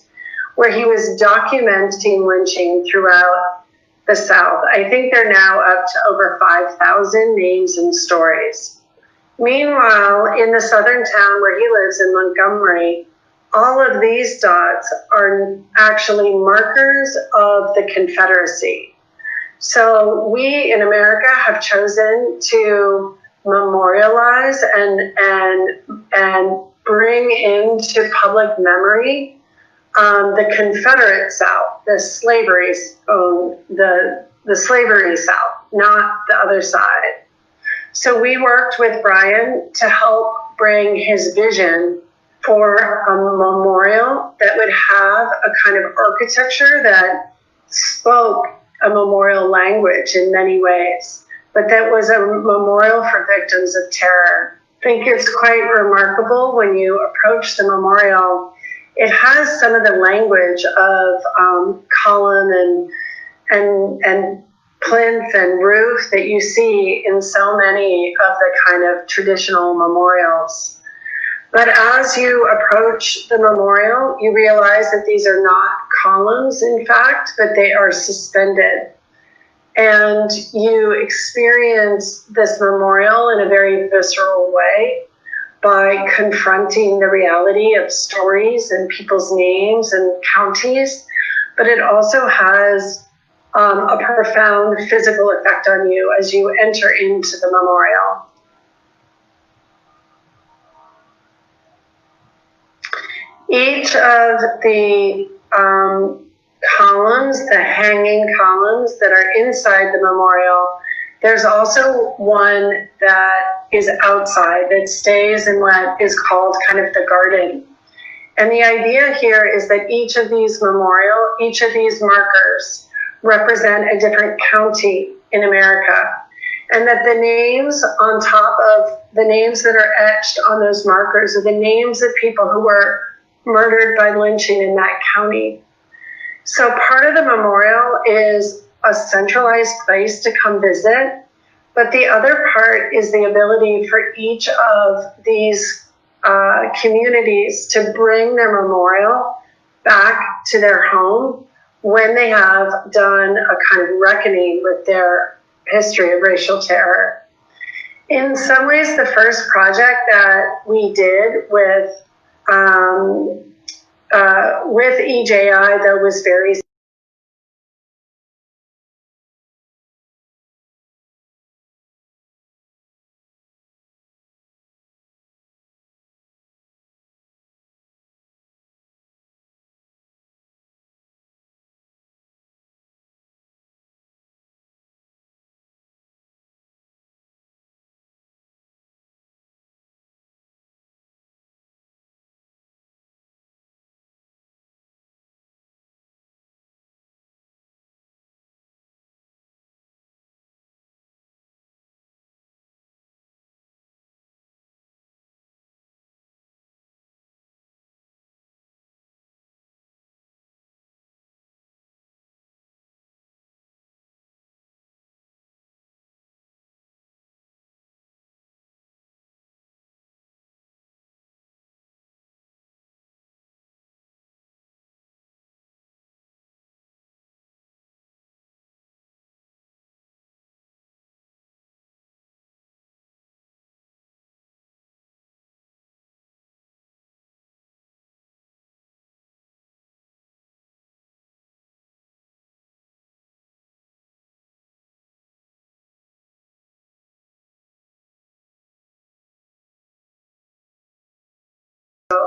where he was documenting lynching throughout the South. I think they're now up to over 5,000 names and stories. Meanwhile, in the southern town where he lives in Montgomery, all of these dots are actually markers of the Confederacy. So we in America have chosen to memorialize and bring into public memory the Confederate South, the slavery South, not the other side. So we worked with Brian to help bring his vision for a memorial that would have a kind of architecture that spoke a memorial language in many ways, but that was a memorial for victims of terror. I think it's quite remarkable when you approach the memorial. It has some of the language of column and plinth and roof that you see in so many of the kind of traditional memorials. But as you approach the memorial, you realize that these are not columns, in fact, but they are suspended. And you experience this memorial in a very visceral way by confronting the reality of stories and people's names and counties, but it also has a profound physical effect on you as you enter into the memorial. Each of the columns, the hanging columns that are inside the memorial, there's also one that is outside, that stays in what is called kind of the garden. And the idea here is that each of these markers represent a different county in America. And that the names on top of the names that are etched on those markers are the names of people who were murdered by lynching in that county. So part of the memorial is a centralized place to come visit, but the other part is the ability for each of these communities to bring their memorial back to their home when they have done a kind of reckoning with their history of racial terror. In some ways, the first project that we did with EJI, though, was very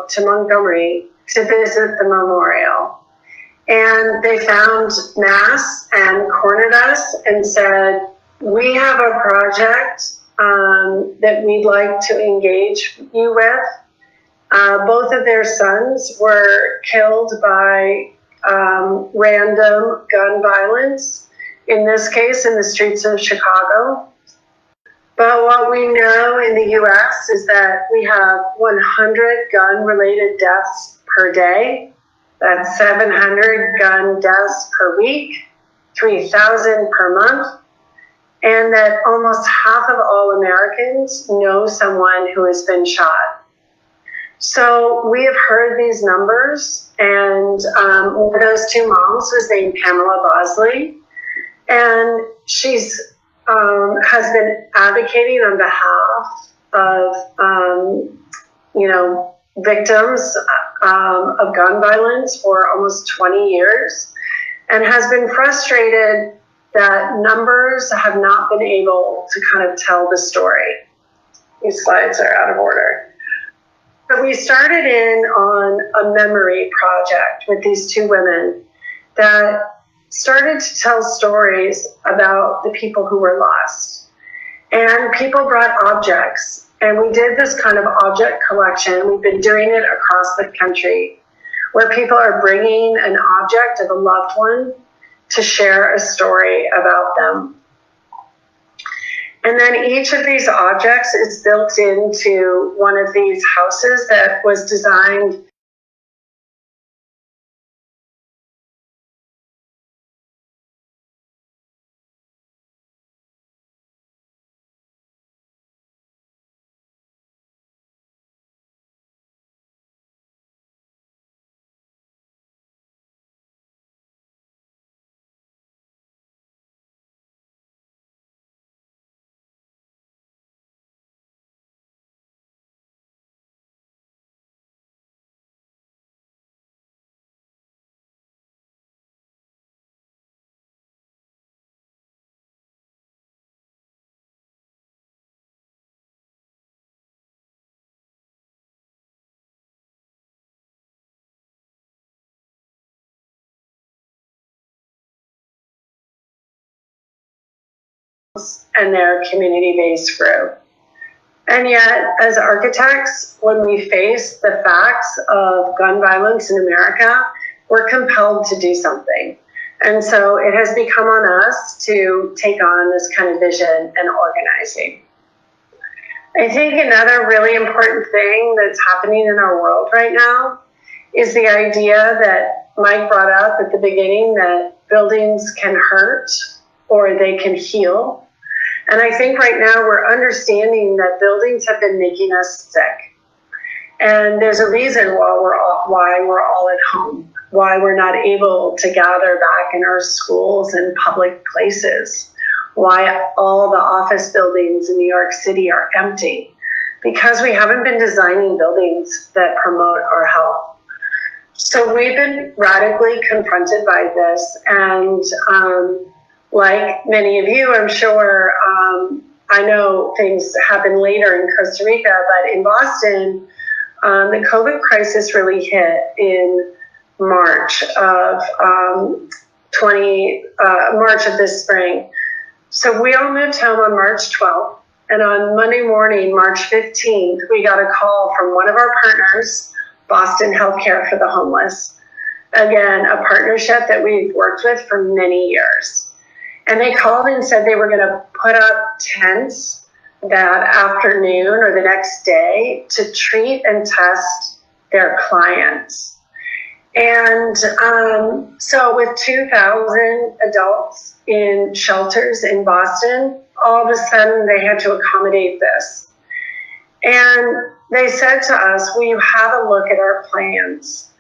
to Montgomery to visit the memorial. And they found mass and cornered us and said, we have a project that we'd like to engage you with. Both of their sons were killed by random gun violence, in this case in the streets of Chicago. But what we know in the US is that we have 100 gun-related deaths per day. That's 700 gun deaths per week, 3,000 per month, and that almost half of all Americans know someone who has been shot. So we have heard these numbers, and one of those two moms was named Pamela Bosley, and she's has been advocating on behalf of victims of gun violence for almost 20 years, and has been frustrated that numbers have not been able to kind of tell the story. These slides are out of order. But we started in on a memory project with these two women that started to tell stories about the people who were lost. And people brought objects, and we did this kind of object collection. We've been doing it across the country, where people are bringing an object of a loved one to share a story about them. And then each of these objects is built into one of these houses that was designed and their community-based group. And yet, as architects, when we face the facts of gun violence in America, we're compelled to do something. And so it has become on us to take on this kind of vision and organizing. I think another really important thing that's happening in our world right now is the idea that Mike brought up at the beginning, that buildings can hurt or they can heal. And I think right now we're understanding that buildings have been making us sick. And there's a reason why we're all at home, why we're not able to gather back in our schools and public places, why all the office buildings in New York City are empty, because we haven't been designing buildings that promote our health. So we've been radically confronted by this, and like many of you, I'm sure, I know things happen later in Costa Rica, but in Boston, the COVID crisis really hit in March of March of this spring. So we all moved home on March 12th, and on Monday morning, March 15th, we got a call from one of our partners, Boston Healthcare for the Homeless. Again, a partnership that we've worked with for many years. And they called and said they were going to put up tents that afternoon or the next day to treat and test their clients. And so with 2,000 adults in shelters in Boston, all of a sudden they had to accommodate this. And they said to us, will you have a look at our plans?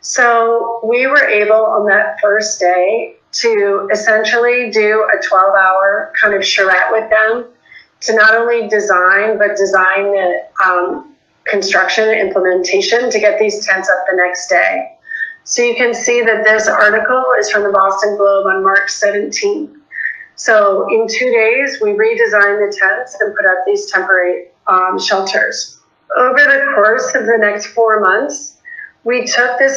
So we were able on that first day to essentially do a 12-hour kind of charrette with them to not only design, but design the construction and implementation to get these tents up the next day. So you can see that this article is from the Boston Globe on March 17th. So in 2 days, we redesigned the tents and put up these temporary shelters. Over the course of the next 4 months, we took this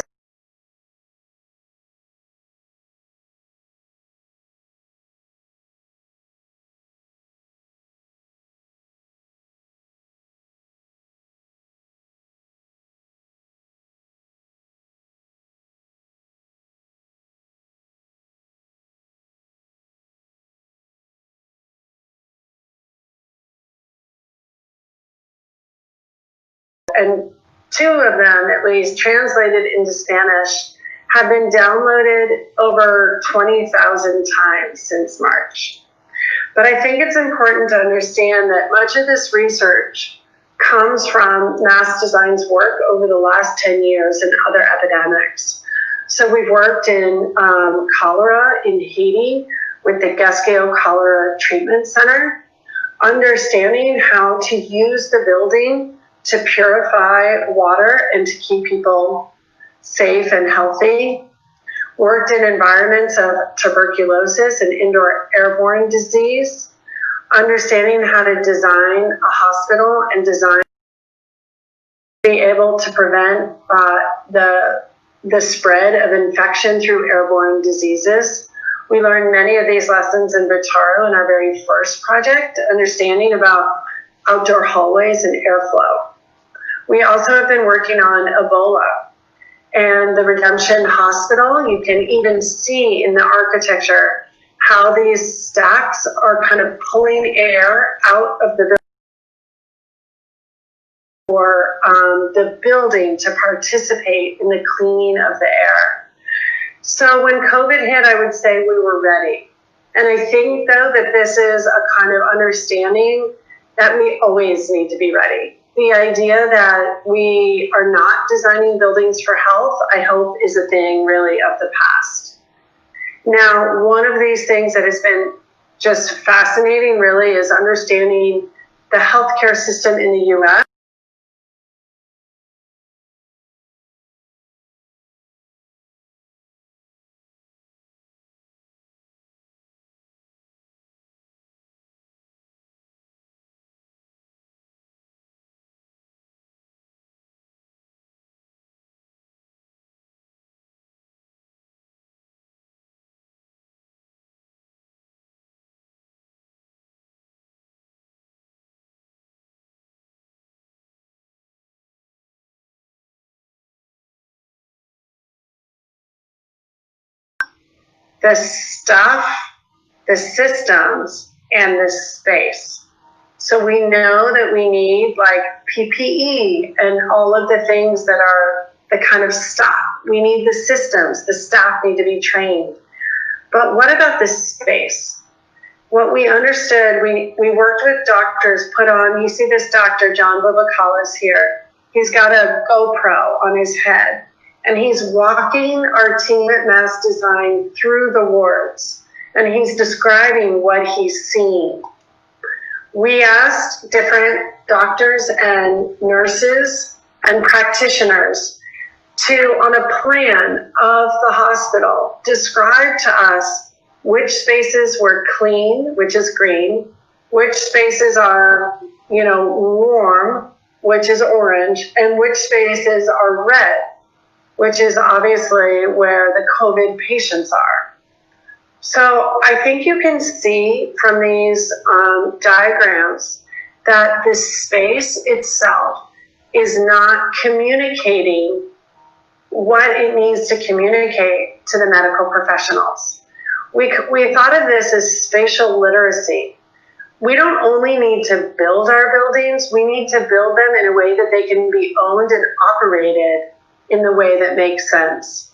and 2 of them, at least, translated into Spanish, have been downloaded over 20,000 times since March. But I think it's important to understand that much of this research comes from Mass Design's work over the last 10 years in other epidemics. So we've worked in cholera in Haiti with the Gaskell Cholera Treatment Center, understanding how to use the building to purify water and to keep people safe and healthy. Worked in environments of tuberculosis and indoor airborne disease, understanding how to design a hospital and design be able to prevent the spread of infection through airborne diseases. We learned many of these lessons in Vitaro in our very first project, understanding about outdoor hallways and airflow. We also have been working on Ebola and the Redemption Hospital. You can even see in the architecture how these stacks are kind of pulling air out of the building for the building to participate in the cleaning of the air. So when COVID hit, I would say we were ready. And I think, though, that this is a kind of understanding that we always need to be ready. The idea that we are not designing buildings for health, I hope, is a thing really of the past. Now, one of these things that has been just fascinating really is understanding the healthcare system in the US. The stuff, the systems, and the space. So we know that we need like PPE and all of the things that are the kind of stuff. We need the systems, the staff need to be trained. But what about the space? What we understood, we worked with doctors, put on, you see this doctor, John Bobocalis here. He's got a GoPro on his head, and he's walking our team at Mass Design through the wards, and he's describing what he's seen. We asked different doctors and nurses and practitioners to, on a plan of the hospital, describe to us which spaces were clean, which is green, which spaces are, warm, which is orange, and which spaces are red, which is obviously where the COVID patients are. So I think you can see from these diagrams that the space itself is not communicating what it needs to communicate to the medical professionals. We thought of this as spatial literacy. We don't only need to build our buildings, we need to build them in a way that they can be owned and operated in the way that makes sense.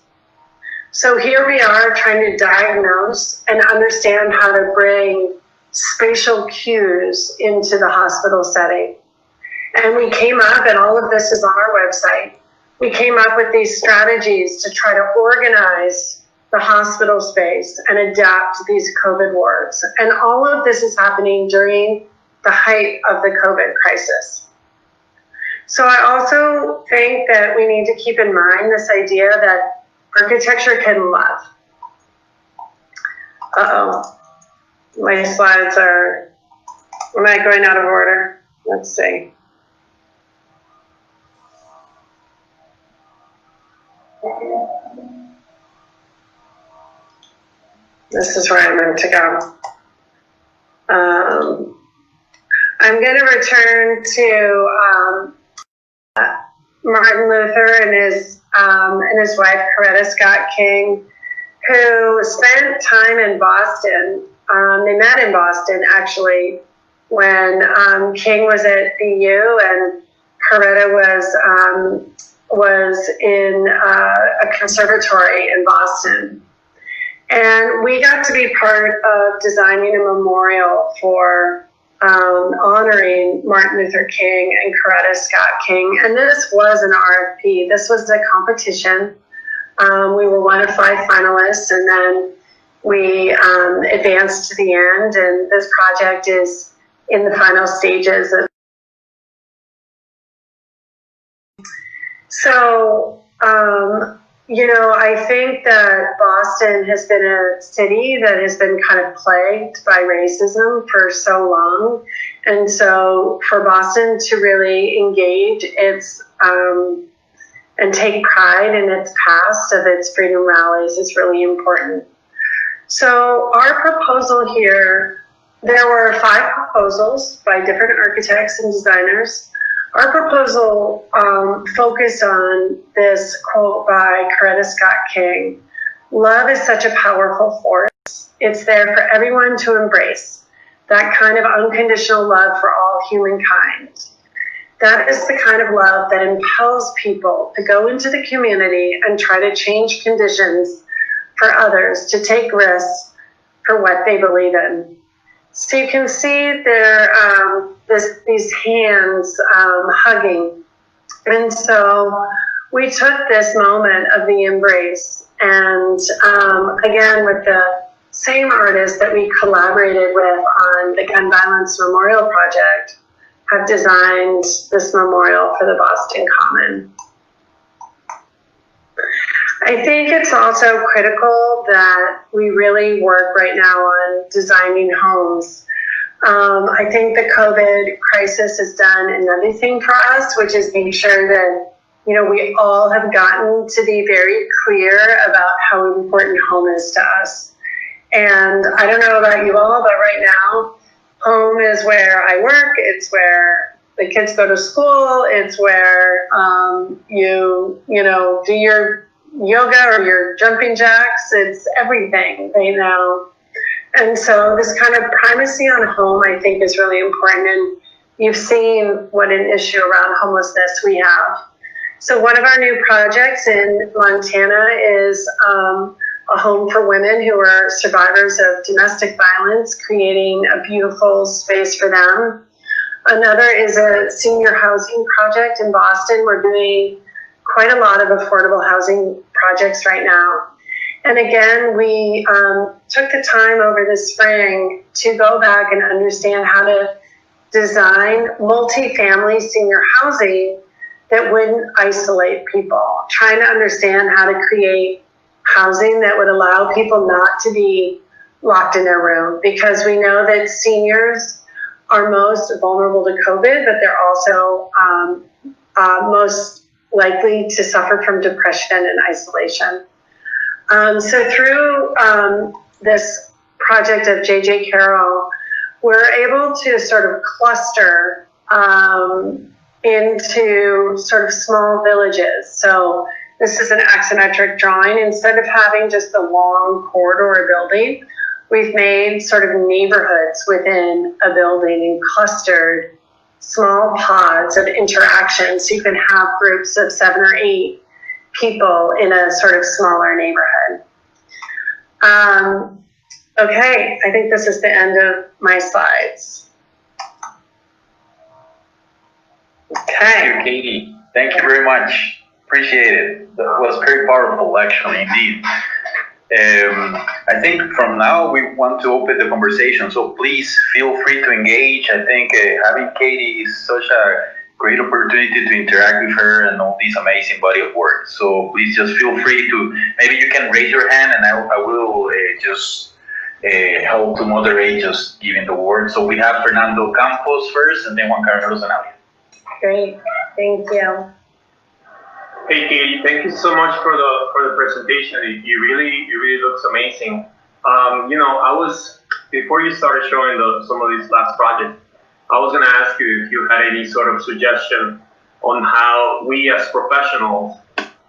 So here we are trying to diagnose and understand how to bring spatial cues into the hospital setting. And we came up, and all of this is on our website, we came up with these strategies to try to organize the hospital space and adapt these COVID wards. And all of this is happening during the height of the COVID crisis. So I also think that we need to keep in mind this idea that architecture can love. My slides am I going out of order? Let's see. This is where I meant to go. I'm going to return to Martin Luther and his wife Coretta Scott King, who spent time in Boston. They met in Boston actually when King was at BU and Coretta was in a conservatory in Boston. And we got to be part of designing a memorial for honoring Martin Luther King and Coretta Scott King. And this was an RFP. This was a competition. We were one of 5 finalists, and then we advanced to the end. And this project is in the final stages. So, I think that Boston has been a city that has been kind of plagued by racism for so long. And so for Boston to really engage and take pride in its past of its freedom rallies is really important. So our proposal here, there were 5 proposals by different architects and designers. Our proposal focused on this quote by Coretta Scott King: "Love is such a powerful force. It's there for everyone to embrace. That kind of unconditional love for all humankind. That is the kind of love that impels people to go into the community and try to change conditions for others, to take risks for what they believe in." So you can see there these hands hugging. And so we took this moment of the embrace and again with the same artist that we collaborated with on the Gun Violence Memorial Project have designed this memorial for the Boston Common. I think it's also critical that we really work right now on designing homes. I think the COVID crisis has done another thing for us, which is being sure that, we all have gotten to be very clear about how important home is to us. And I don't know about you all, but right now, home is where I work. It's where the kids go to school. It's where you do your yoga or your jumping jacks. It's everything right now. And so this kind of primacy on home, I think, is really important. And you've seen what an issue around homelessness we have. So one of our new projects in Montana is a home for women who are survivors of domestic violence, creating a beautiful space for them. Another is a senior housing project in Boston. We're doing quite a lot of affordable housing projects right now. And again, we took the time over the spring to go back and understand how to design multi-family senior housing that wouldn't isolate people, trying to understand how to create housing that would allow people not to be locked in their room, because we know that seniors are most vulnerable to COVID, but they're also most likely to suffer from depression and isolation. So through this project of J.J. Carroll, we're able to sort of cluster into sort of small villages. So this is an axometric drawing. Instead of having just a long corridor building, we've made sort of neighborhoods within a building and clustered small pods of interaction. So you can have groups of 7 or 8 people in a sort of smaller neighborhood. Okay, I think this is the end of my slides. Okay. Thank you, Katie. Thank you very much. Appreciate it. That was very powerful, actually, indeed. I think from now we want to open the conversation, so please feel free to engage. I think having Katie is such a great opportunity to interact with her and all this amazing body of work. So please just feel free to, maybe you can raise your hand and I will just help to moderate, just giving the word. So we have Fernando Campos first and then Juan Carlos Anaya. Great, thank you. Hey Katie, thank you so much for the presentation. It really looks amazing. I was, before you started showing some of these last projects, I was going to ask you if you had any sort of suggestion on how we as professionals,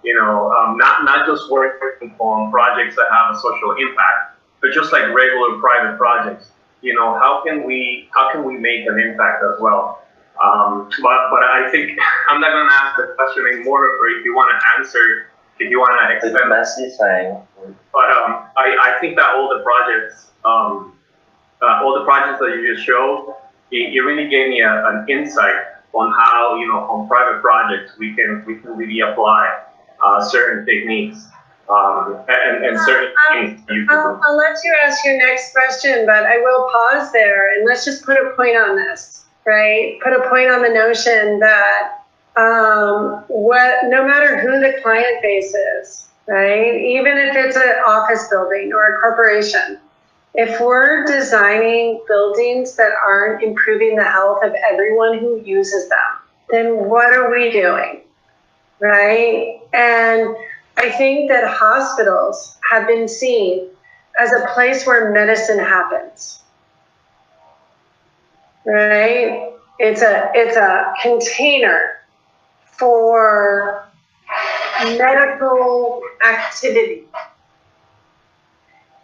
not just working on projects that have a social impact, but just like regular private projects, how can we make an impact as well? But I think I'm not going to ask the question anymore, or if you want to answer, if you want to expand. But I think that all the projects that you just showed, it really gave me an insight on how, on private projects we can really apply certain techniques and certain things. I'll let you ask your next question, but I will pause there and let's just put a point on this, right? Put a point on the notion that no matter who the client base is, right? Even if it's an office building or a corporation, if we're designing buildings that aren't improving the health of everyone who uses them, then what are we doing, right? And I think that hospitals have been seen as a place where medicine happens, right? It's a container for medical activity.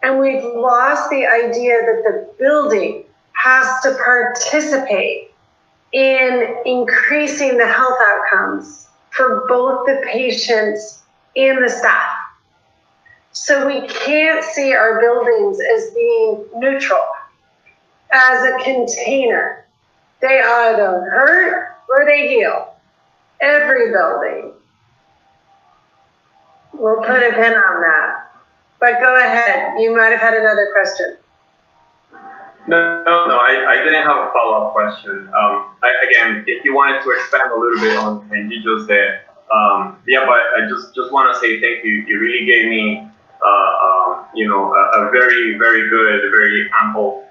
And we've lost the idea that the building has to participate in increasing the health outcomes for both the patients and the staff. So we can't see our buildings as being neutral, as a container. They either hurt or they heal. Every building. We'll put a pin on that. But go ahead. You might have had another question. No, I didn't have a follow-up question. Again, if you wanted to expand a little bit on what you just said, but I just want to say thank you. You really gave me, a very, very good, very ample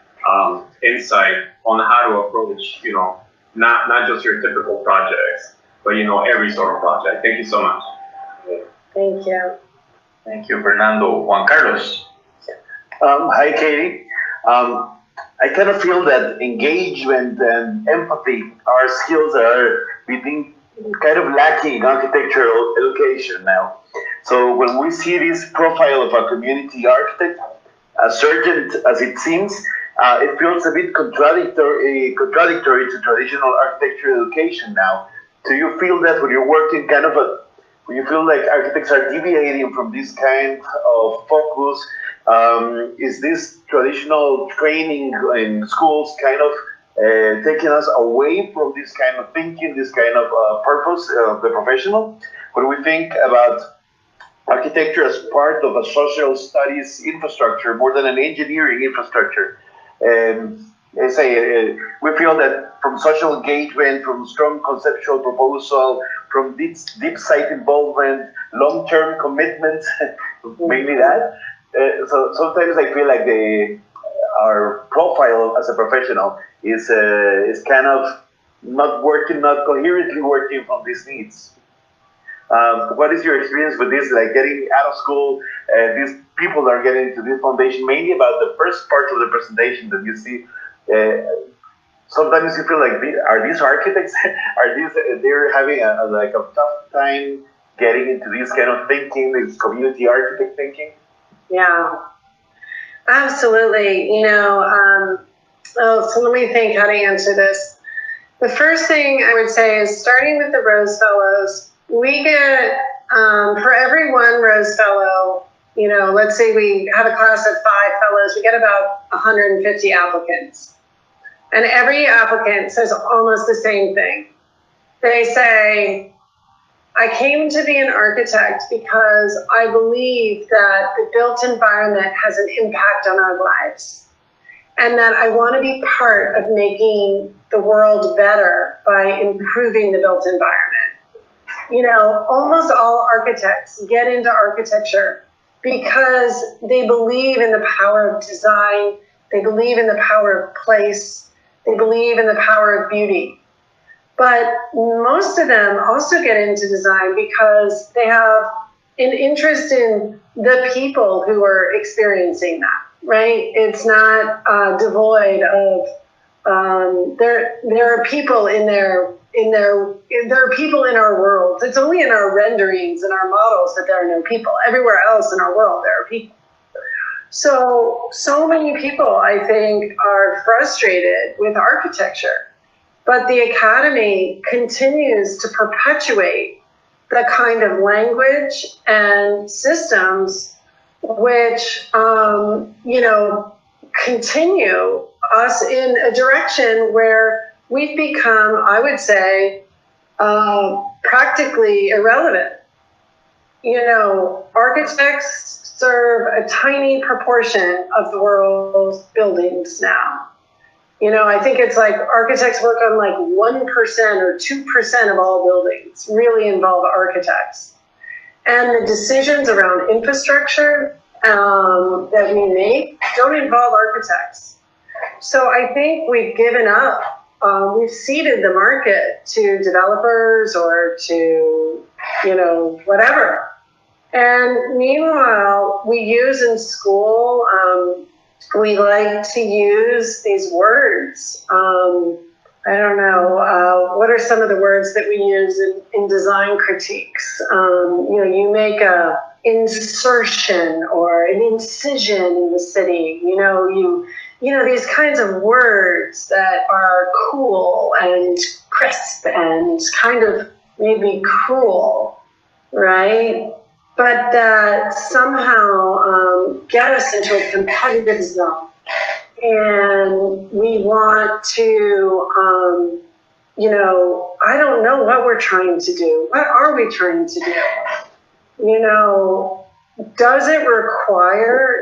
insight on how to approach, not just your typical projects, but every sort of project. Thank you so much. Thank you. Thank you, Fernando. Juan Carlos. Hi, Katie. I kind of feel that engagement and empathy are skills that are, we think, kind of lacking in architectural education now. So when we see this profile of a community architect, as urgent as it seems, it feels a bit contradictory to traditional architectural education now. Do you feel that when you're working when you feel like architects are deviating from this kind of focus? Is this traditional training in schools kind of taking us away from this kind of thinking, this kind of purpose of the professional? When we think about architecture as part of a social studies infrastructure more than an engineering infrastructure, we feel that from social engagement, from strong conceptual proposal, from deep site involvement, long-term commitment, mainly that. So sometimes I feel like our profile as a professional is kind of not coherently working from these needs. What is your experience with this? Like getting out of school, these people are getting into this foundation, mainly about the first part of the presentation that you see. Sometimes you feel like, are these architects? They're having a tough time getting into this kind of thinking, this community architect thinking? Yeah, absolutely. So let me think how to answer this. The first thing I would say is starting with the Rose Fellows, we get, for every one Rose Fellow, let's say we have a class of 5 fellows, we get about 150 applicants. And every applicant says almost the same thing. They say, I came to be an architect because I believe that the built environment has an impact on our lives. And that I want to be part of making the world better by improving the built environment. Almost all architects get into architecture because they believe in the power of design, they believe in the power of place, they believe in the power of beauty. But most of them also get into design because they have an interest in the people who are experiencing that, right? It's not devoid of. There are people there are people in our world. It's only in our renderings and our models that there are no people. Everywhere else in our world, there are people. So many people, I think, are frustrated with architecture, but the Academy continues to perpetuate the kind of language and systems which, continue us in a direction where we've become, I would say, practically irrelevant. Architects serve a tiny proportion of the world's buildings now. I think it's like architects work on like 1% or 2% of all buildings really involve architects. And the decisions around infrastructure that we make don't involve architects. So I think we've given up. We've ceded the market to developers or to, whatever. And meanwhile, we use in school, we like to use these words. I don't know, what are some of the words that we use in design critiques? You make a insertion or an incision in the city. These kinds of words that are cool and crisp and kind of maybe cruel, right? But that somehow get us into a competitive zone. And we want to, I don't know what we're trying to do. What are we trying to do?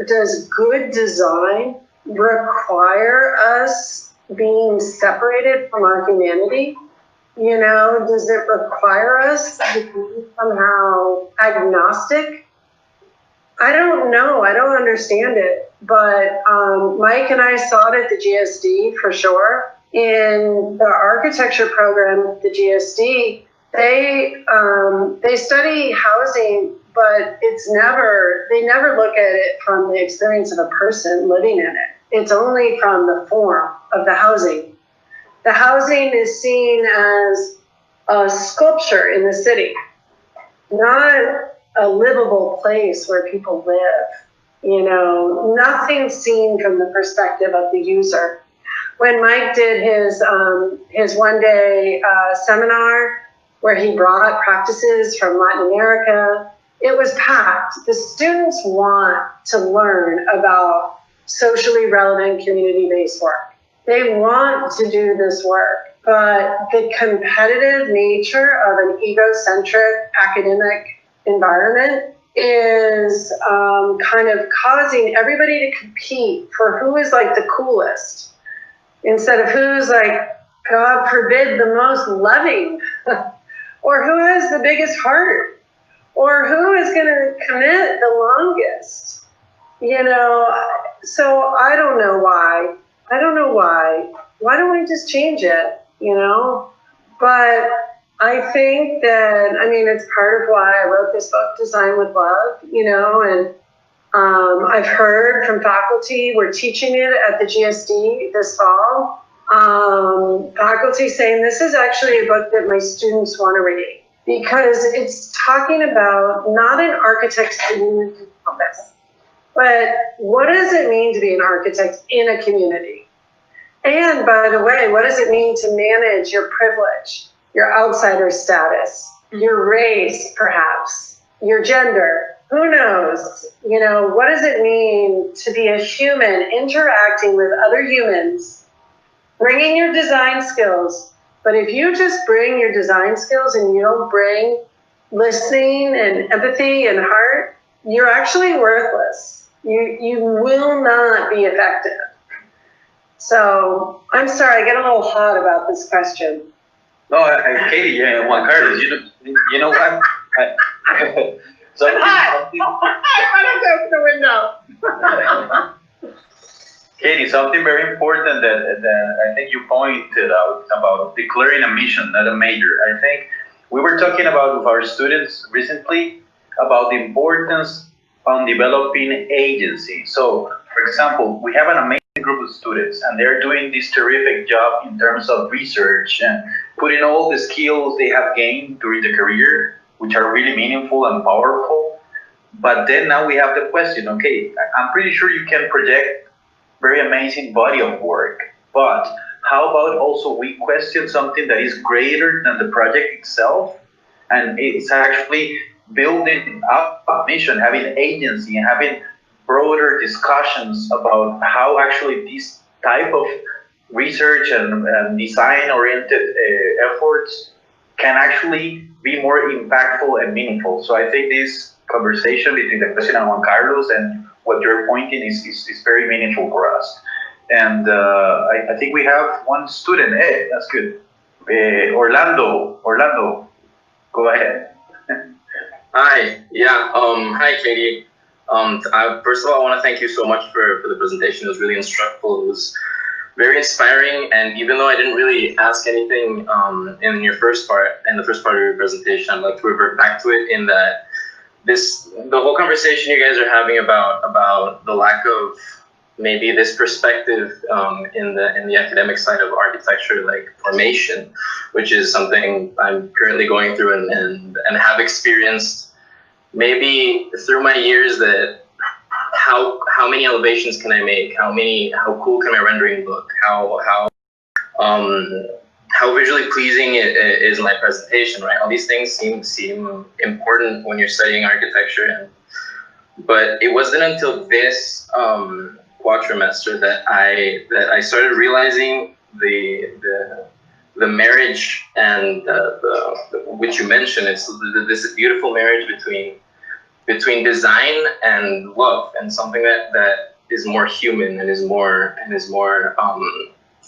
Does good design require us being separated from our humanity? Does it require us to be somehow agnostic? I don't know. I don't understand it. But Mike and I saw it at the GSD for sure. In the architecture program at the GSD, they study housing, but they never look at it from the experience of a person living in it. It's only from the form of the housing. The housing is seen as a sculpture in the city, not a livable place where people live. Nothing seen from the perspective of the user. When Mike did his one-day seminar where he brought practices from Latin America, it was packed. The students want to learn about socially relevant community-based work. They want to do this work, but the competitive nature of an egocentric academic environment is kind of causing everybody to compete for who is like the coolest instead of who's like, God forbid, the most loving or who has the biggest heart or who is going to commit the longest. So I don't know why. Why don't we just change it, But I think that, it's part of why I wrote this book, Design with Love, and I've heard from faculty, we're teaching it at the GSD this fall, faculty saying this is actually a book that my students want to read because it's talking about not an architect's community compass, but what does it mean to be an architect in a community? And by the way, what does it mean to manage your privilege, your outsider status, your race, perhaps, your gender? Who knows? What does it mean to be a human interacting with other humans, bringing your design skills? But if you just bring your design skills and you don't bring listening and empathy and heart, you're actually worthless. You will not be effective. So I'm sorry, I get a little hot about this question. No, Katie, Juan Carlos, you know what? I want to go to the window. Katie, something very important that I think you pointed out about declaring a mission, not a major. I think we were talking about with our students recently about the importance on developing agency. So For example, we have an amazing group of students, and they're doing this terrific job in terms of research and putting all the skills they have gained during the career, which are really meaningful and powerful. But then now we have the question, okay, I'm pretty sure you can project very amazing body of work, but how about also we question something that is greater than the project itself? And it's actually building up a mission, having agency, and having broader discussions about how actually this type of research and design oriented efforts can actually be more impactful and meaningful. So I think this conversation between the question and Juan Carlos and what you're pointing is very meaningful for us. And I think we have one student. Hey, that's good. Orlando, go ahead. Hi, yeah, hi Katie. First of all, I want to thank you so much for the presentation. It was really instructive. It was very inspiring, and even though I didn't really ask anything in the first part of your presentation, I'd like to revert back to it in that the whole conversation you guys are having about the lack of maybe this perspective in the academic side of architecture, like formation, which is something I'm currently going through and have experienced maybe through my years, that how many elevations can I make? How cool can my rendering look? How visually pleasing is my presentation, right? All these things seem important when you're studying architecture, but it wasn't until this quadrimester that I started realizing the marriage and which you mentioned. It's this beautiful marriage between design and love, and something that is more human and is more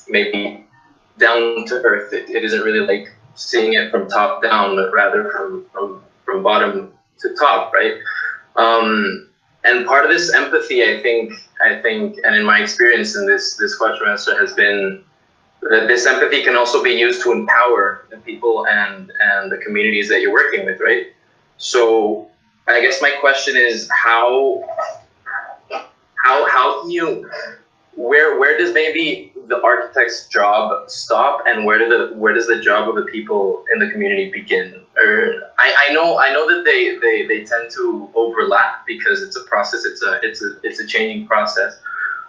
maybe down to earth. It isn't really like seeing it from top down, but rather from bottom to top, right? And part of this empathy, I think, and in my experience in this quadrimester has been that this empathy can also be used to empower the people and the communities that you're working with, right? So I guess my question is how can you, where does maybe the architect's job stop, and where does the job of the people in the community begin? Or I know that they tend to overlap because it's a process, it's a changing process.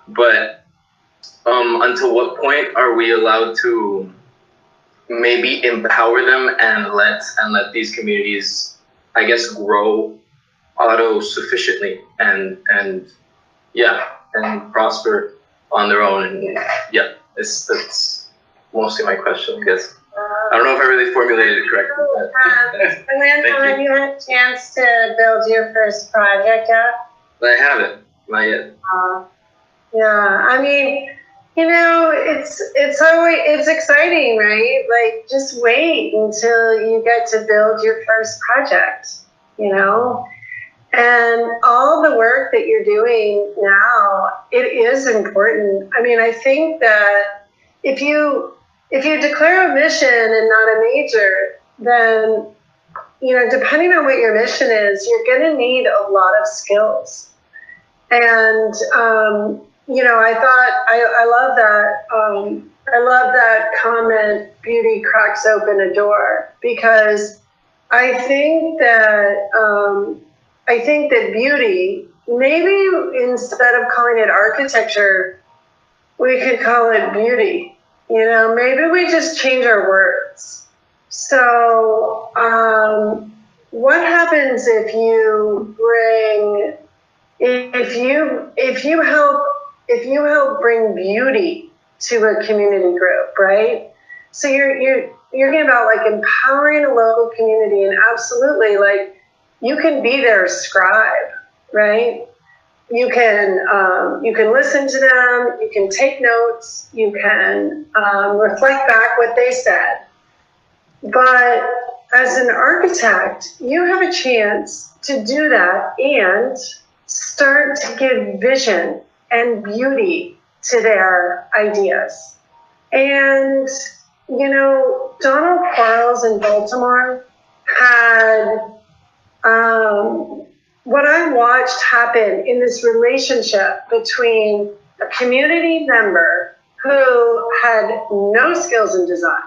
But until what point are we allowed to maybe empower them and let these communities, I guess, grow auto-sufficiently and prosper on their own? And yeah, that's mostly my question, I guess. I don't know if I really formulated it correctly. Orlando, have you had a chance to build your first project yet? I haven't, not yet. Yeah, I mean, it's exciting, right? Like, just wait until you get to build your first project, And all the work that you're doing now, it is important. I mean, I think that if you declare a mission and not a major, then, depending on what your mission is, you're going to need a lot of skills. And, I love that comment, beauty cracks open a door, because I think that beauty, maybe instead of calling it architecture, we could call it beauty. Maybe we just change our words. So, what happens if you help bring beauty to a community group, right? So you're talking about like empowering a local community, and absolutely, like, you can be their scribe, right? You can listen to them, you can take notes, you can reflect back what they said. But as an architect, you have a chance to do that and start to give vision and beauty to their ideas. And, Donald Quarles in Baltimore had what I watched happen in this relationship between a community member who had no skills in design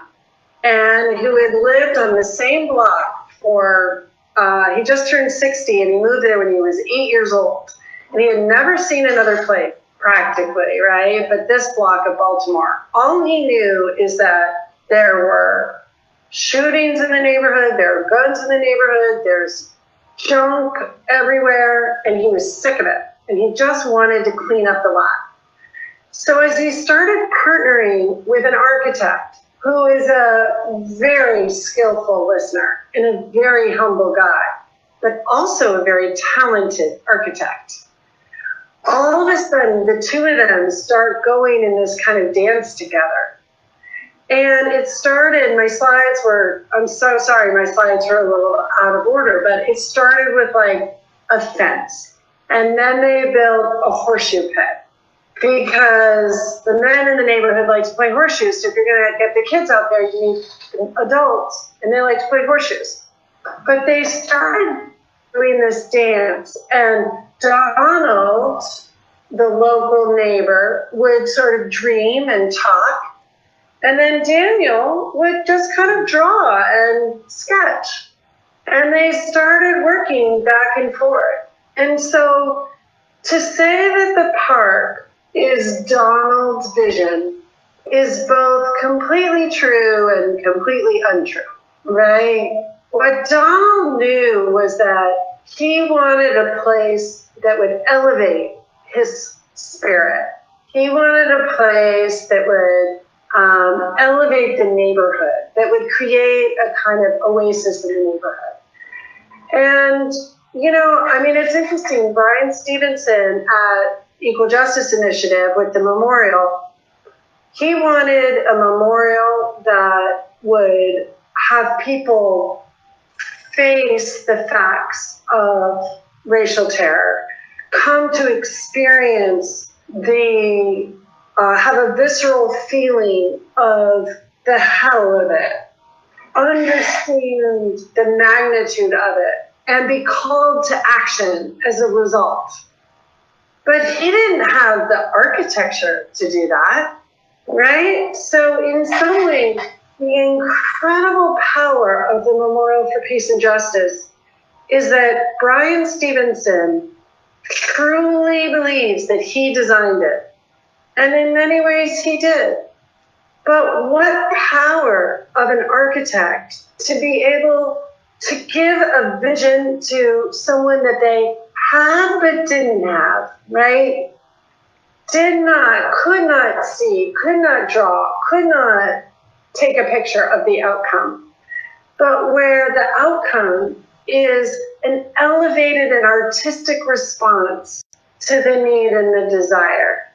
and who had lived on the same block for, he just turned 60 and he moved there when he was 8 years old. And he had never seen another place practically, right? But this block of Baltimore, all he knew is that there were shootings in the neighborhood, there were guns in the neighborhood, there's junk everywhere, and he was sick of it. And he just wanted to clean up the lot. So as he started partnering with an architect who is a very skillful listener and a very humble guy, but also a very talented architect, all of a sudden the two of them start going in this kind of dance together. And it started, my slides were, I'm so sorry, my slides are a little out of order, but it started with like a fence. And then they built a horseshoe pit because the men in the neighborhood like to play horseshoes. So if you're going to get the kids out there, you need adults, and they like to play horseshoes. But they started doing this dance, and Donald, the local neighbor, would sort of dream and talk. And then Daniel would just kind of draw and sketch. And they started working back and forth. And so to say that the park is Donald's vision is both completely true and completely untrue, right? What Donald knew was that he wanted a place that would elevate his spirit. He wanted a place that would elevate the neighborhood, that would create a kind of oasis in the neighborhood. And, you know, I mean, it's interesting, Brian Stevenson at Equal Justice Initiative with the memorial, he wanted a memorial that would have people face the facts of racial terror, come to experience the have a visceral feeling of the hell of it, understand the magnitude of it, and be called to action as a result. But he didn't have the architecture to do that, right? So in some ways, the incredible power of the Memorial for Peace and Justice is that Brian Stevenson truly believes that he designed it. And in many ways he did. But what power of an architect to be able to give a vision to someone that they had but didn't have, right? Did not, could not see, could not draw, could not take a picture of the outcome. But where the outcome is an elevated and artistic response to the need and the desire.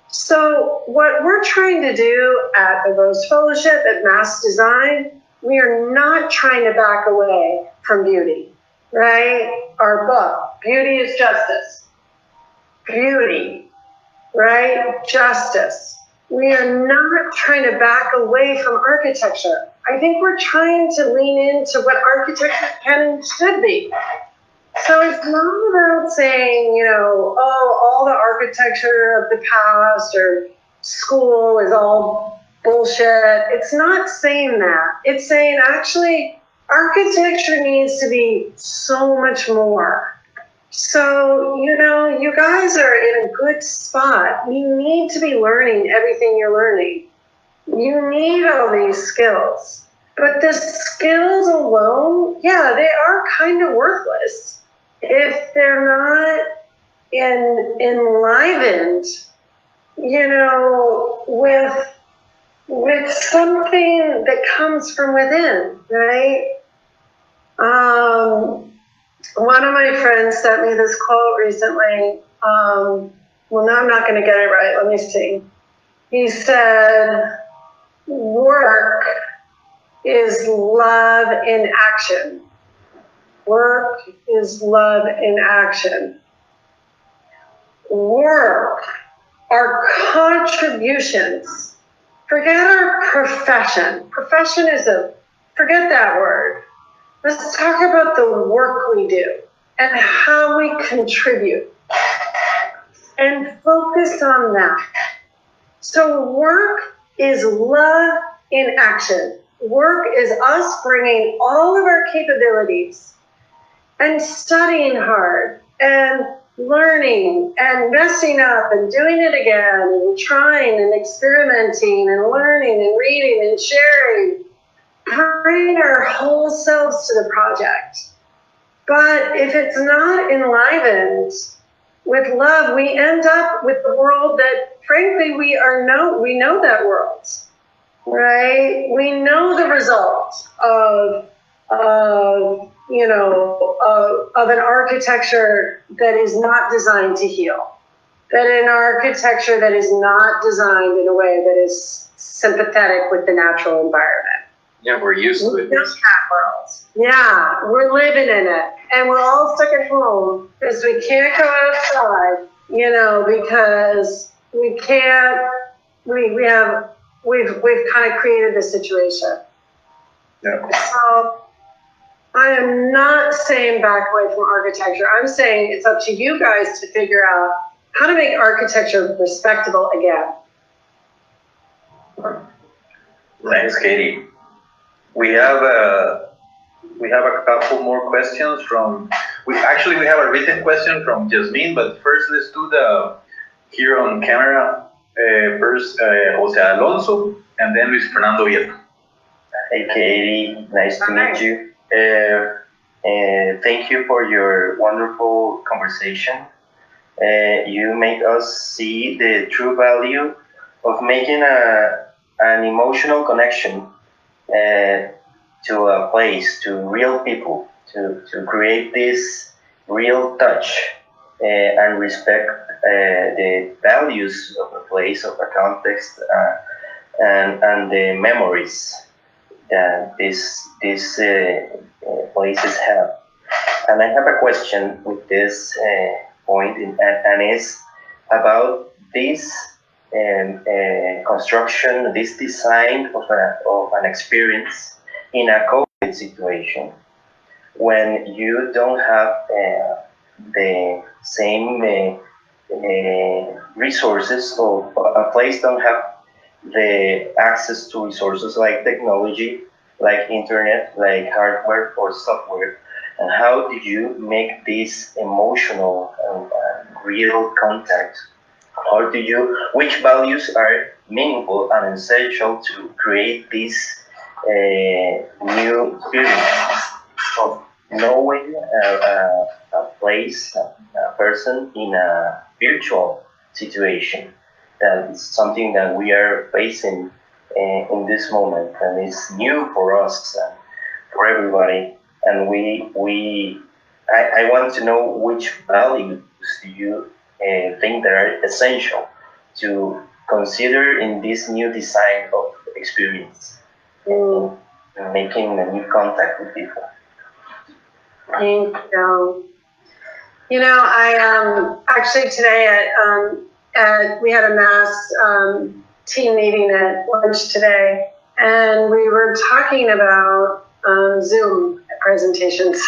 So what we're trying to do at the Rose Fellowship at Mass Design, we are not trying to back away from beauty, right? Our book, Beauty is Justice. Beauty, right? Justice. We are not trying to back away from architecture. I think we're trying to lean into what architecture can and should be. So it's not about saying, you know, oh, all the architecture of the past or school is all bullshit. It's not saying that. It's saying actually architecture needs to be so much more. So, you know, you guys are in a good spot. You need to be learning everything you're learning. You need all these skills. But the skills alone, yeah, they are kind of worthless if they're not enlivened, you know, with something that comes from within, right? One of my friends sent me this quote recently. Well, no, I'm not going to get it right. Let me see. He said, work is love in action. Work is love in action. Work, our contributions. Forget our profession. Profession is forget that word. Let's talk about the work we do. and how we contribute, and focus on that. So work is love in action. Work is us bringing all of our capabilities and studying hard and learning and messing up and doing it again and trying and experimenting and learning and reading and sharing, bringing our whole selves to the project. But if it's not enlivened with love, we end up with the world that, frankly, we know that world, right? We know the result of an architecture that is not designed to heal, that an architecture that is not designed in a way that is sympathetic with the natural environment. Yeah, we're used to it. That world. Yeah, we're living in it, and we're all stuck at home because we can't go outside, because we can't. We've kind of created this situation. Yeah. So I am not saying back away from architecture. I'm saying it's up to you guys to figure out how to make architecture respectable again. Thanks, Katie. We have a couple more questions from. We have a written question from Jasmine, but first let's do the here on camera. First, Jose Alonso, and then Luis Fernando Vieto. Hey, Katie, nice to meet you. Thank you for your wonderful conversation. You make us see the true value of making an emotional connection to a place, to real people, to create this real touch and respect the values of a place, of a context, and the memories that these places have. And I have a question with this point, and it's about this construction, this design of an experience in a COVID situation, when you don't have the same resources, or a place don't have the access to resources like technology, like internet, like hardware or software. And how do you make this emotional real contact? How do you, which values are meaningful and essential to create this new experience of knowing a place, a person in a virtual situation? That is something that we are facing in this moment, and it's new for us and for everybody. And I want to know which values do you think that are essential to consider in this new design of experience, making a new contact with people. Thank you. I actually today we had a mass team meeting at lunch today, and we were talking about Zoom presentations.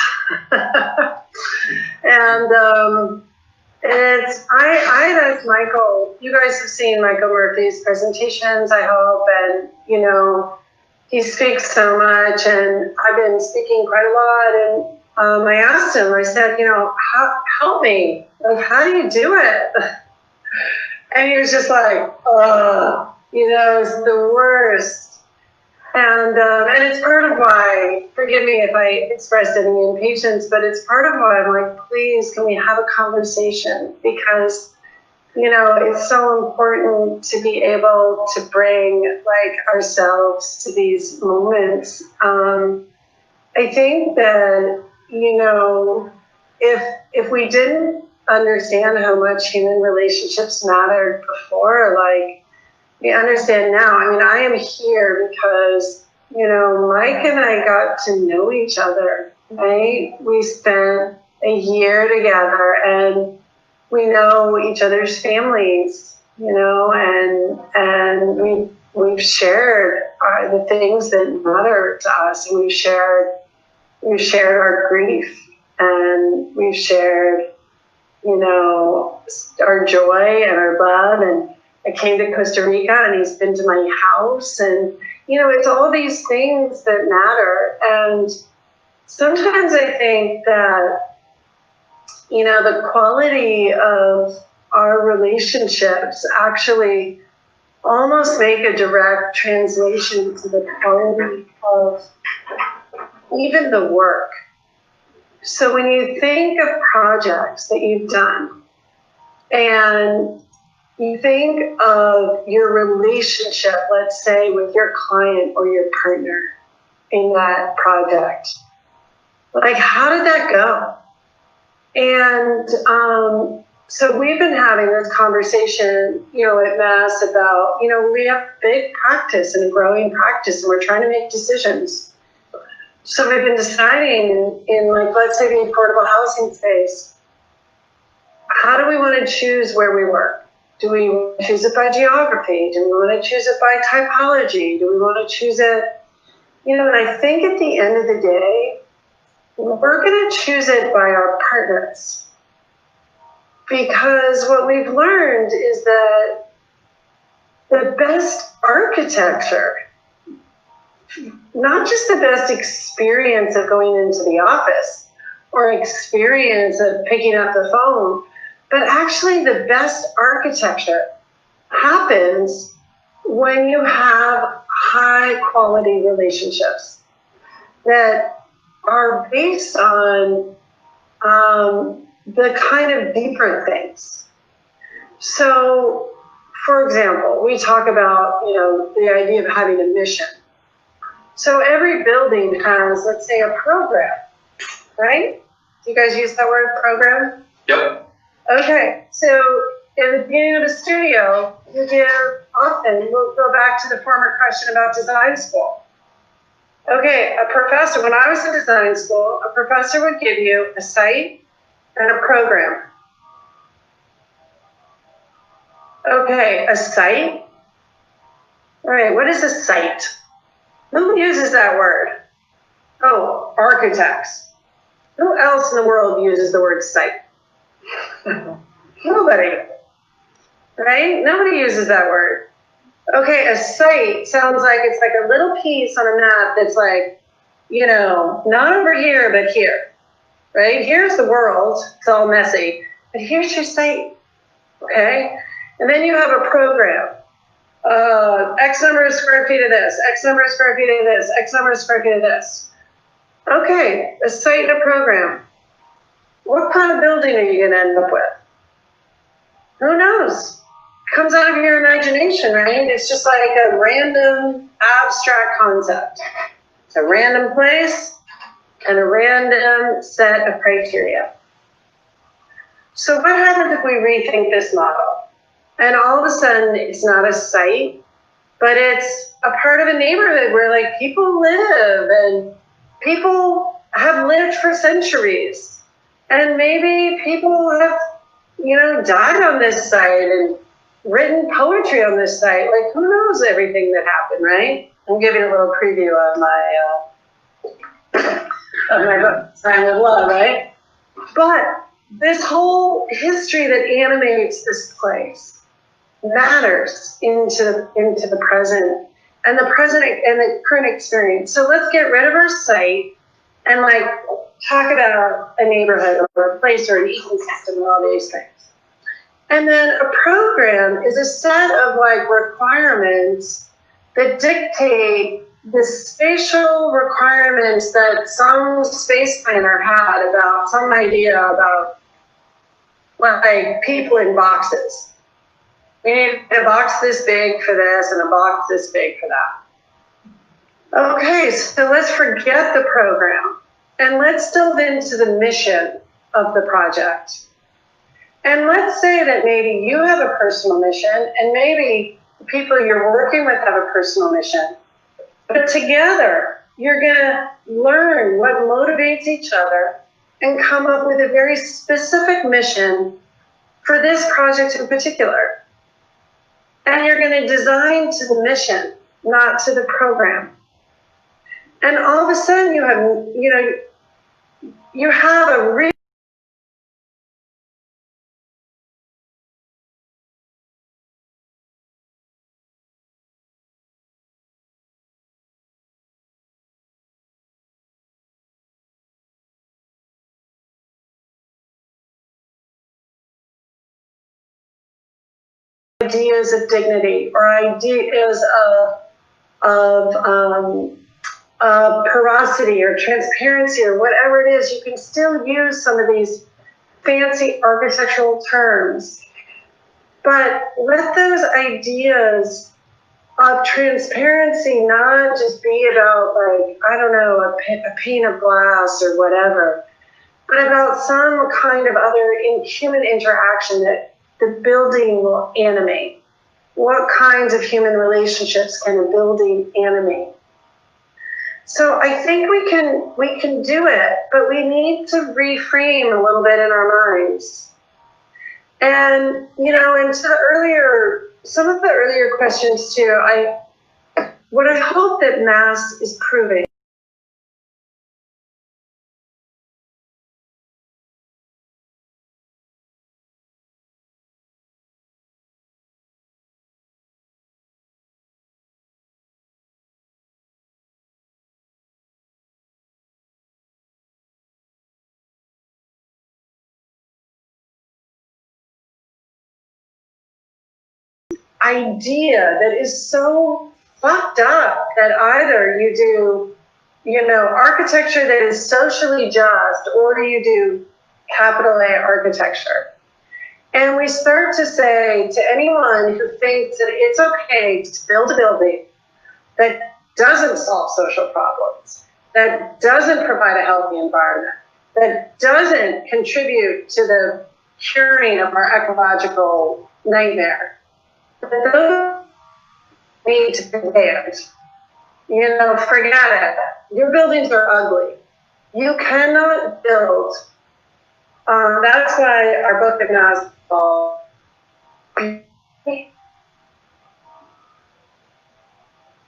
And I had asked Michael, you guys have seen Michael Murphy's presentations, I hope, and he speaks so much, and I've been speaking quite a lot, and I asked him, I said, help me, like, how do you do it? And he was just like, it's the worst. And it's part of why, forgive me if I expressed any impatience, but it's part of why I'm like, please, can we have a conversation? Because, it's so important to be able to bring ourselves to these moments. I think that, if we didn't understand how much human relationships mattered before, we understand now. I mean, I am here because, Mike and I got to know each other, right? We spent a year together, and we know each other's families, and we've shared the things that matter to us, and we've shared our grief, and we've shared, you know, our joy and our love. And I came to Costa Rica and he's been to my house. And, you know, it's all these things that matter. And sometimes I think that, you know, the quality of our relationships actually almost make a direct translation to the quality of even the work. So when you think of projects that you've done and you think of your relationship, let's say with your client or your partner in that project, like how did that go? And so we've been having this conversation, you know, at Mass about, you know, we have big practice and a growing practice and we're trying to make decisions. So we've been deciding in like, let's say the affordable housing space, how do we want to choose where we work? Do we want to choose it by geography? Do we want to choose it by typology? Do we want to choose it, you know, and I think at the end of the day, we're going to choose it by our partners. Because what we've learned is that the best architecture, not just the best experience of going into the office or experience of picking up the phone, but actually the best architecture happens when you have high quality relationships that are based on the kind of deeper things. So, for example, we talk about, you know, the idea of having a mission. So every building has, let's say, a program, right? Do you guys use that word, program? Yep. Okay, so in the beginning of the studio, we'll go back to the former question about design school. Okay, a professor, when I was in design school, a professor would give you a site and a program. Okay, a site? All right, what is a site? Who uses that word? Oh, architects. Who else in the world uses the word site? Nobody. Right? Nobody uses that word. Okay, a site sounds like it's like a little piece on a map that's like, you know, not over here, but here. Right? Here's the world. It's all messy. But here's your site. Okay? And then you have a program. X number of square feet of this, X number of square feet of this, X number of square feet of this. Okay, a site and a program. What kind of building are you going to end up with? Who knows? It comes out of your imagination, right? It's just like a random abstract concept. It's a random place and a random set of criteria. So what happens if we rethink this model? And all of a sudden, it's not a site, but it's a part of a neighborhood where like people live and people have lived for centuries. And maybe people have, you know, died on this site and written poetry on this site. Like who knows everything that happened, right? I'm giving a little preview of my book, Sign with Love, right? But this whole history that animates this place matters into the present and the current experience. So let's get rid of our site and like talk about a neighborhood or a place or an ecosystem and all these things. And then a program is a set of like requirements that dictate the spatial requirements that some space planner had about some idea about like people in boxes. We need a box this big for this and a box this big for that. Okay, so let's forget the program and let's delve into the mission of the project. And let's say that maybe you have a personal mission and maybe the people you're working with have a personal mission. But together, you're going to learn what motivates each other and come up with a very specific mission for this project in particular. And you're going to design to the mission, not to the program. And all of a sudden you you have a real ideas of dignity or ideas of porosity or transparency or whatever it is. You can still use some of these fancy architectural terms, but let those ideas of transparency not just be about, like, I don't know, a pane of glass or whatever, but about some kind of other human interaction that the building will animate. What kinds of human relationships can a building animate? So I think we can do it, but we need to reframe a little bit in our minds. And, you know, and to some of the earlier questions too, what I hope that Mass is proving idea that is so fucked up that either you do, you know, architecture that is socially just, or you do capital A architecture. And we start to say to anyone who thinks that it's okay to build a building that doesn't solve social problems, that doesn't provide a healthy environment, that doesn't contribute to the curing of our ecological nightmare, those need to be banned. You know, forget it. Your buildings are ugly. You cannot build. That's why our book of Nas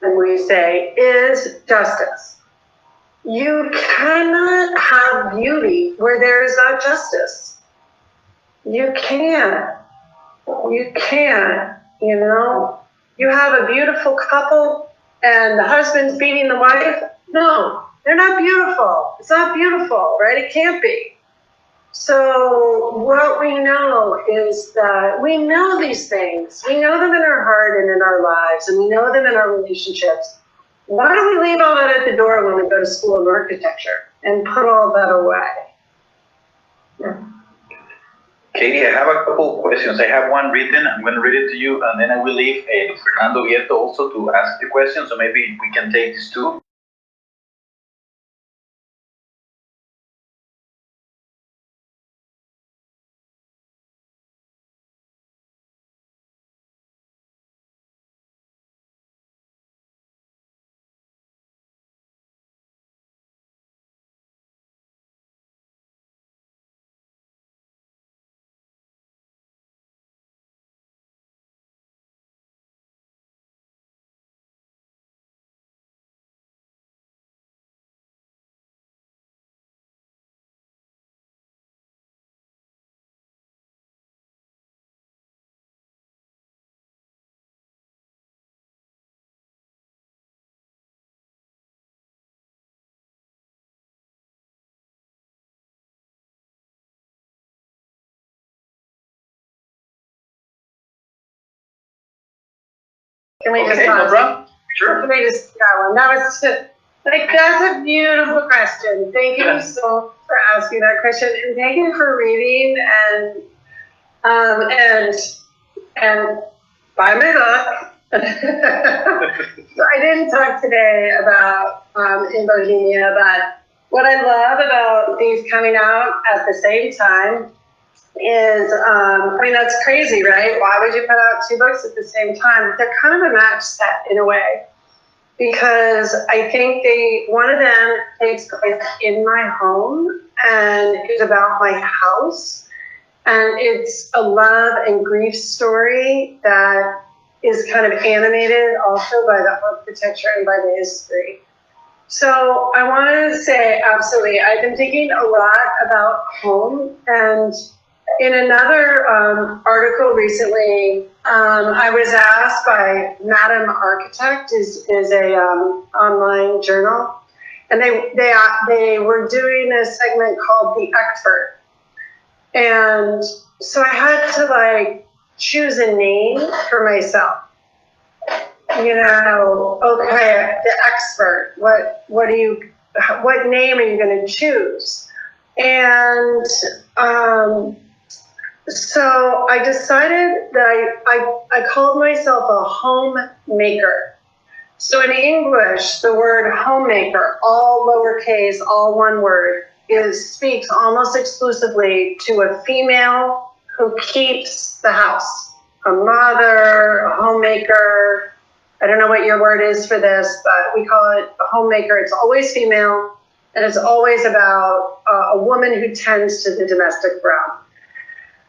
and we say is justice. You cannot have beauty where there is not justice. You can't. You can't. You know, you have a beautiful couple and the husband's beating the wife. No, they're not beautiful. It's not beautiful, right? It can't be. So what we know is that we know these things. We know them in our heart and in our lives, and we know them in our relationships. Why do we leave all that at the door when we go to school of architecture and put all that away? Yeah. Katie, I have a couple of questions. I have one written. I'm going to read it to you, and then I will leave Fernando Vieto also to ask the question, so maybe we can take these two. Can we just Okay, no problem. Sure. Can we just that one? That was like, that's a beautiful question. Thank you so much for asking that question, and thank you for reading and buy my book. So I didn't talk today about in Bohemia, but what I love about these coming out at the same time is, I mean, that's crazy, right? Why would you put out two books at the same time? They're kind of a match set in a way, because I think one of them takes place in my home and is about my house. And it's a love and grief story that is kind of animated also by the architecture and by the history. So I want to say, absolutely, I've been thinking a lot about home, and in another article recently, I was asked by Madam Architect, is a online journal, and they were doing a segment called The Expert, and so I had to like choose a name for myself. You know, okay, the expert. What name are you going to choose? And so I decided that I called myself a homemaker. So in English, the word homemaker, all lowercase, all one word, speaks almost exclusively to a female who keeps the house. A mother, a homemaker. I don't know what your word is for this, but we call it a homemaker. It's always female, and it's always about a woman who tends to the domestic realm.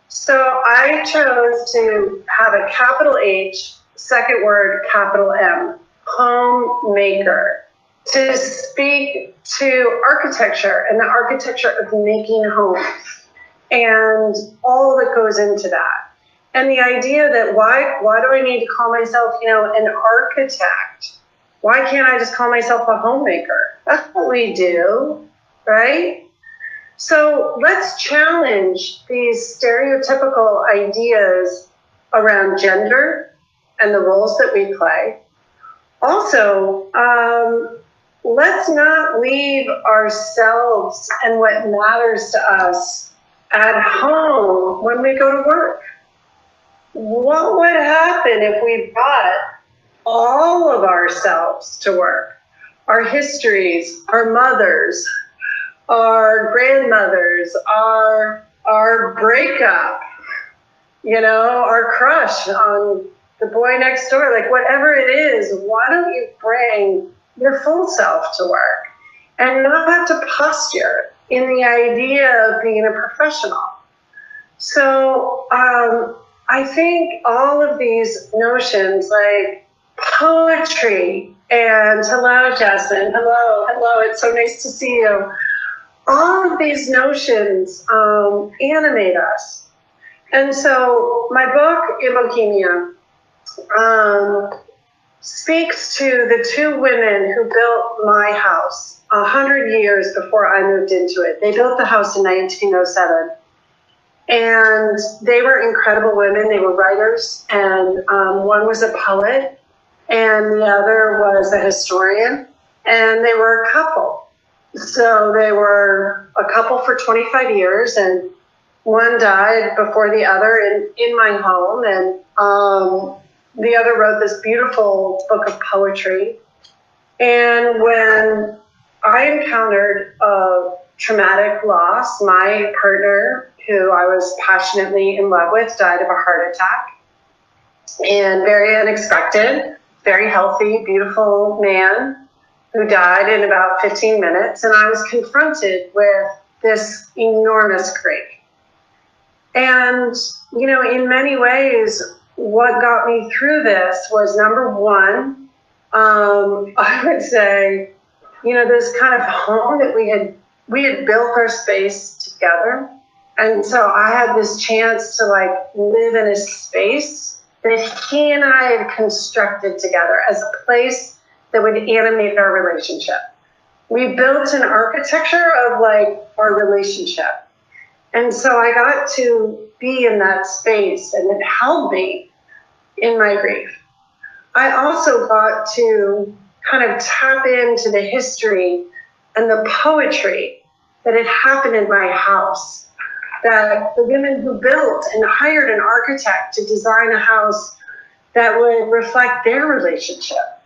So I chose to have a capital H, second word, capital M, homemaker, to speak to architecture and the architecture of making homes and all that goes into that. And the idea that why do I need to call myself, an architect? Why can't I just call myself a homemaker? That's what we do, right? So let's challenge these stereotypical ideas around gender and the roles that we play. Also, let's not leave ourselves and what matters to us at home when we go to work. What would happen if we brought all of ourselves to work? Our histories, our mothers, our grandmothers, our breakup, our crush on the boy next door, like whatever it is, why don't you bring your full self to work and not have to posture in the idea of being a professional? So I think all of these notions like poetry and hello, Jasmine, hello, it's so nice to see you. All of these notions animate us. And so my book, Ibohemia, speaks to the two women who built my house 100 years before I moved into it. They built the house in 1907. And they were incredible women. They were writers, and one was a poet, and the other was a historian, and they were a couple. So they were a couple for 25 years, and one died before the other in my home, and the other wrote this beautiful book of poetry. And when I encountered a traumatic loss, my partner, who I was passionately in love with, died of a heart attack. And very unexpected, very healthy, beautiful man who died in about 15 minutes. And I was confronted with this enormous grief. And, in many ways, what got me through this was, number one, I would say, this kind of home that we had built our space together. And so I had this chance to live in a space that he and I had constructed together as a place that would animate our relationship. We built an architecture of our relationship. And so I got to be in that space, and it held me in my grief. I also got to kind of tap into the history and the poetry that had happened in my house. That the women who built and hired an architect to design a house that would reflect their relationship.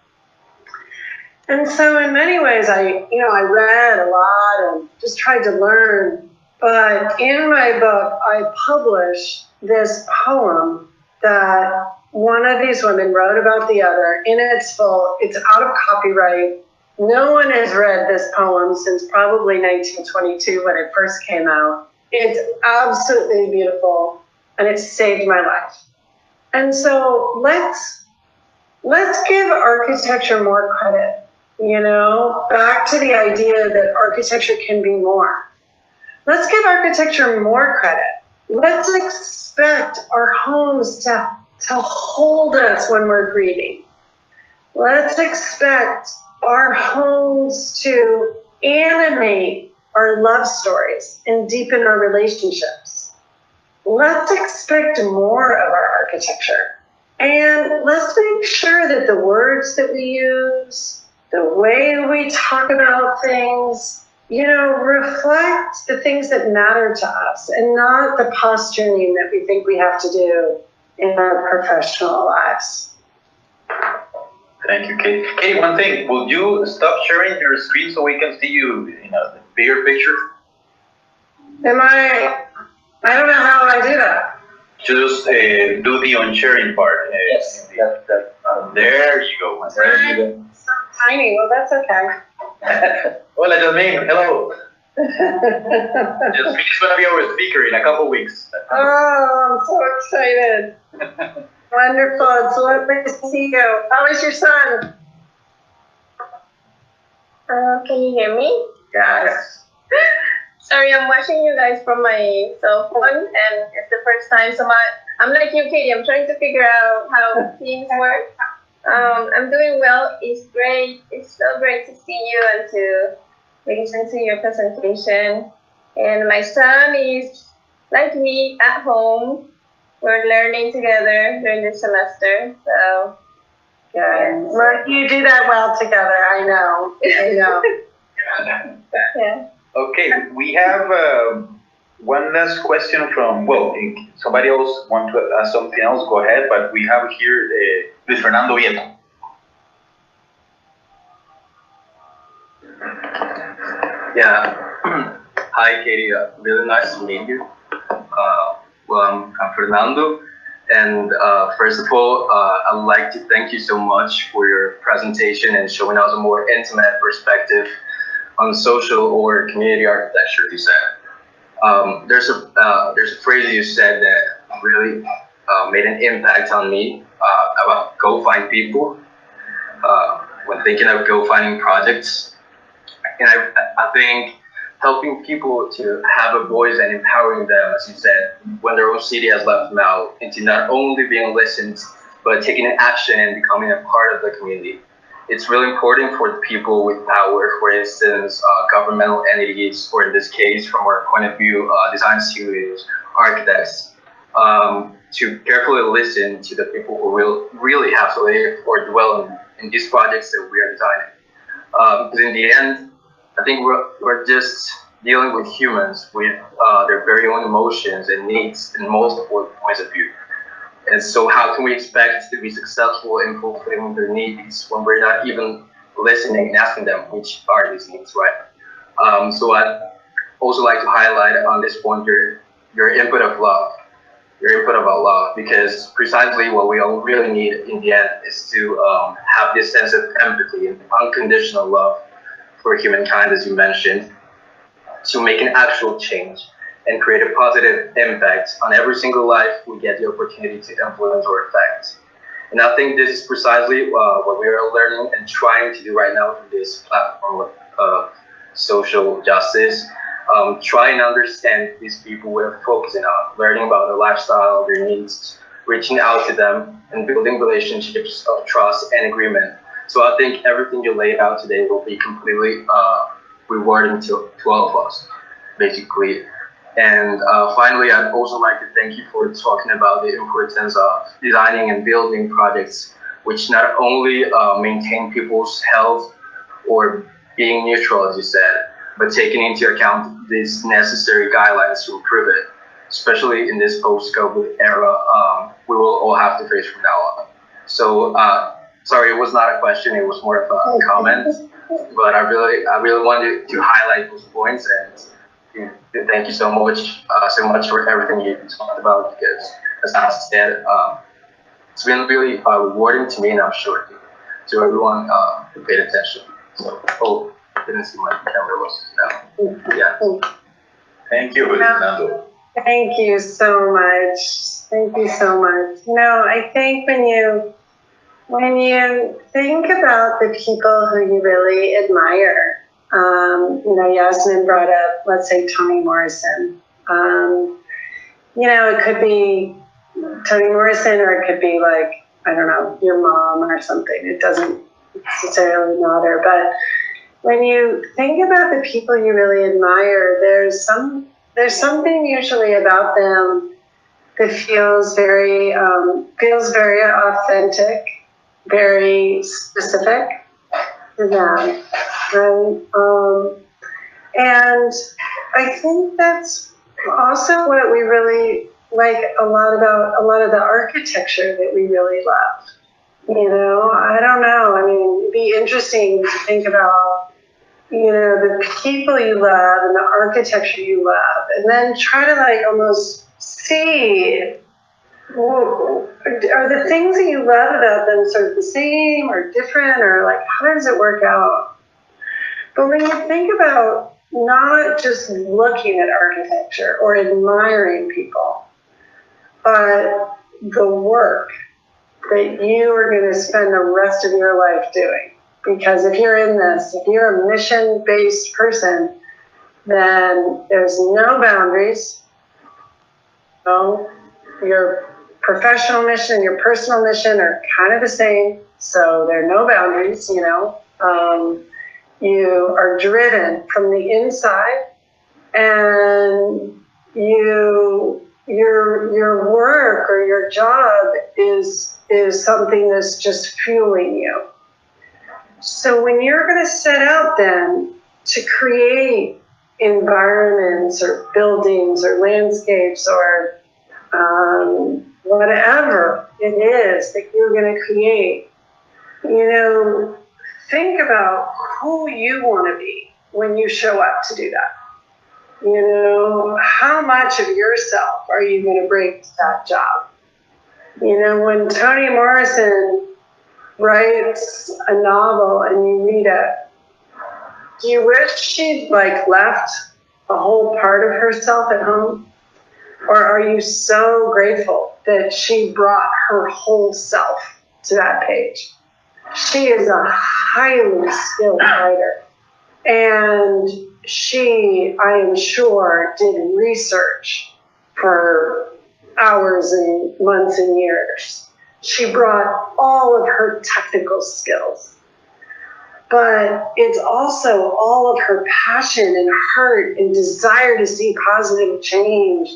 And so in many ways, I read a lot and just tried to learn. But in my book, I published this poem that one of these women wrote about the other in its full. It's out of copyright. No one has read this poem since probably 1922 when it first came out. It's absolutely beautiful, and it's saved my life. And so let's give architecture more credit. You know, back to the idea that architecture can be more. Let's give architecture more credit. Let's expect our homes to hold us when we're grieving. Let's expect our homes to animate our love stories and deepen our relationships. Let's expect more of our architecture. And let's make sure that the words that we use, the way we talk about things, you know, reflect the things that matter to us and not the posturing that we think we have to do in our professional lives. Thank you, Katie. Katie, one thing, will you stop sharing your screen so we can see you in a bigger picture? I don't know how I do that. Just do the unsharing part. Yes. There you go. There you go. So tiny. Well, that's okay. Hola, Jasmine. Hello. Jasmine is going to be our speaker in a couple weeks. Oh, I'm so excited. Wonderful. It's lovely to see you. How is your son? Can you hear me? Yes. Sorry, I'm watching you guys from my cell phone, and it's the first time. So I'm like you, Katie. I'm trying to figure out how Teams work. I'm doing well. It's great. It's so great to see you and to listen to your presentation. And my son is like me at home. We're learning together during this semester. So Good. Well, you do that well together. I know. yeah. Okay, we have one last question from, well, if somebody else want to ask something else, go ahead, but we have here Luis Fernando Vieto. Yeah. Hi, Katie. Really nice to meet you. Well, I'm Fernando. And first of all, I'd like to thank you so much for your presentation and showing us a more intimate perspective on social or community architecture, you said. There's a phrase you said that really made an impact on me about go find people when thinking of go finding projects. And I think helping people to have a voice and empowering them, as you said, when their own city has left them out, into not only being listened, but taking action and becoming a part of the community. It's really important for the people with power, for instance, governmental entities, or in this case, from our point of view, design studios, architects, to carefully listen to the people who will really have to live or dwell in these projects that we are designing. Because in the end, I think we're just dealing with humans with their very own emotions and needs in multiple points of view. And so how can we expect to be successful in fulfilling their needs when we're not even listening and asking them which are these needs, right? So I'd also like to highlight on this point your input of love, your input about love, because precisely what we all really need in the end is to have this sense of empathy and unconditional love for humankind, as you mentioned, to make an actual change and create a positive impact on every single life we get the opportunity to influence or affect. And I think this is precisely what we are learning and trying to do right now through this platform of social justice. Try and understand these people we're focusing on, learning about their lifestyle, their needs, reaching out to them, and building relationships of trust and agreement. So I think everything you laid out today will be completely rewarding to all of us, basically. And finally, I'd also like to thank you for talking about the importance of designing and building projects which not only maintain people's health or being neutral, as you said, but taking into account these necessary guidelines to improve it, especially in this post-COVID era we will all have to face from now on. So, sorry, it was not a question, it was more of a comment, but I really wanted to highlight those points and thank you so much for everything you talked about, because as I said, it's been really rewarding to me, and I'm sure to everyone who paid attention. So, I didn't see my camera was down. Yeah. Thank you, Fernando. Thank you so much. Thank you so much. You know, I think when you When you think about the people who you really admire, Yasmin brought up, let's say, Toni Morrison. It could be Toni Morrison, or it could be like, I don't know, your mom or something. It doesn't necessarily matter. But when you think about the people you really admire, there's something usually about them that feels very authentic, very specific to them, right? And I think that's also what we really like a lot about a lot of the architecture that we really love. I don't know. I mean, it'd be interesting to think about, the people you love and the architecture you love, and then try to like almost see, are the things that you love about them sort of the same or different, or like how does it work out? But when you think about not just looking at architecture or admiring people, but the work that you are going to spend the rest of your life doing. Because if you're in this, if you're a mission-based person, then there's no boundaries. No, your professional mission and your personal mission are kind of the same, so there are no boundaries, you are driven from the inside, and your work or your job is something that's just fueling you. So when you're going to set out then to create environments or buildings or landscapes or whatever it is that you're going to create, think about who you want to be when you show up to do that. How much of yourself are you going to bring to that job? When Toni Morrison writes a novel and you read it, do you wish she'd left a whole part of herself at home? Or are you so grateful that she brought her whole self to that page? She is a highly skilled writer. And she, I am sure, did research for hours and months and years. She brought all of her technical skills. But it's also all of her passion and heart and desire to see positive change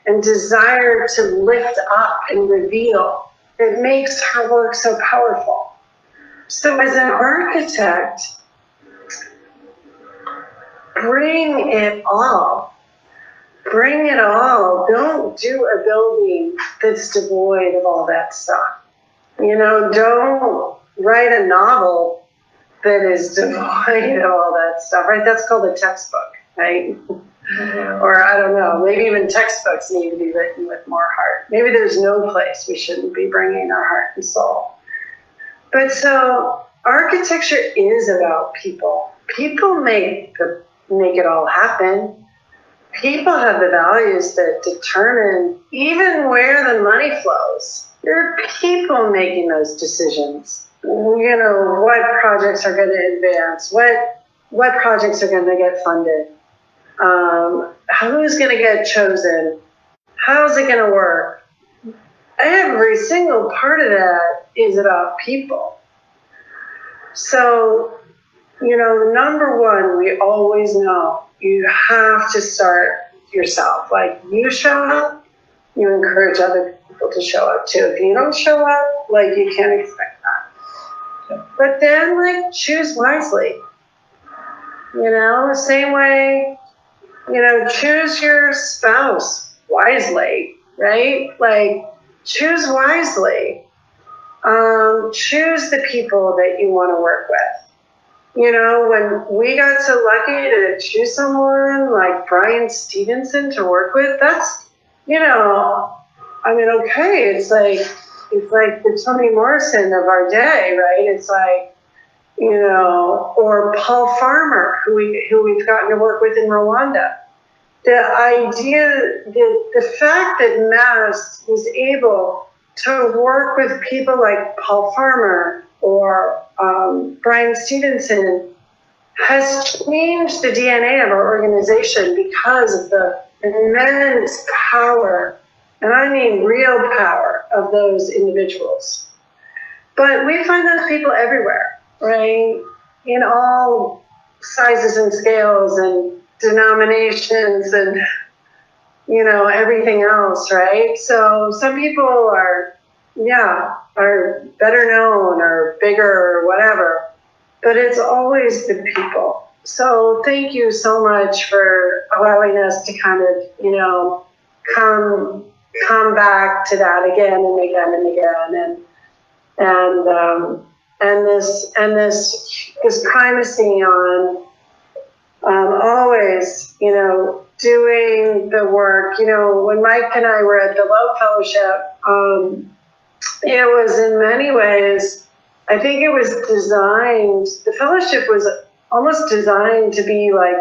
and desire to lift up and reveal that makes her work so powerful. So as an architect, bring it all. Bring it all. Don't do a building that's devoid of all that stuff. Don't write a novel that is devoid of all that stuff, right? That's called a textbook, right? Or I don't know, maybe even textbooks need to be written with more heart. Maybe there's no place we shouldn't be bringing our heart and soul. But so architecture is about people. People make it all happen. People have the values that determine even where the money flows. There are people making those decisions. What projects are going to advance, what projects are going to get funded, who's going to get chosen, how's it going to work. Every single part of that is about people. So, number one, we always know you have to start yourself. You show up, you encourage other people to show up too. If you don't show up, you can't expect that. But then, choose wisely. Same way, choose your spouse wisely, right? Choose wisely. Choose the people that you want to work with. When we got so lucky to choose someone like Brian Stevenson to work with, that's, okay, it's like the Toni Morrison of our day, right? It's or Paul Farmer, who we've gotten to work with in Rwanda. The idea, the fact that Mass was able to work with people like Paul Farmer or Brian Stevenson has changed the DNA of our organization because of the immense power, and I mean real power, of those individuals. But we find those people everywhere, right? In all sizes and scales and denominations and, you know, everything else, right? So some people are better known or bigger or whatever, but it's always the people. So thank you so much for allowing us to kind of, you know, come back to that again and again and again, and this primacy on always, you know, doing the work. You know, when Mike and I were at the Loeb Fellowship, it was in many ways, I think it was designed, the fellowship was almost designed to be like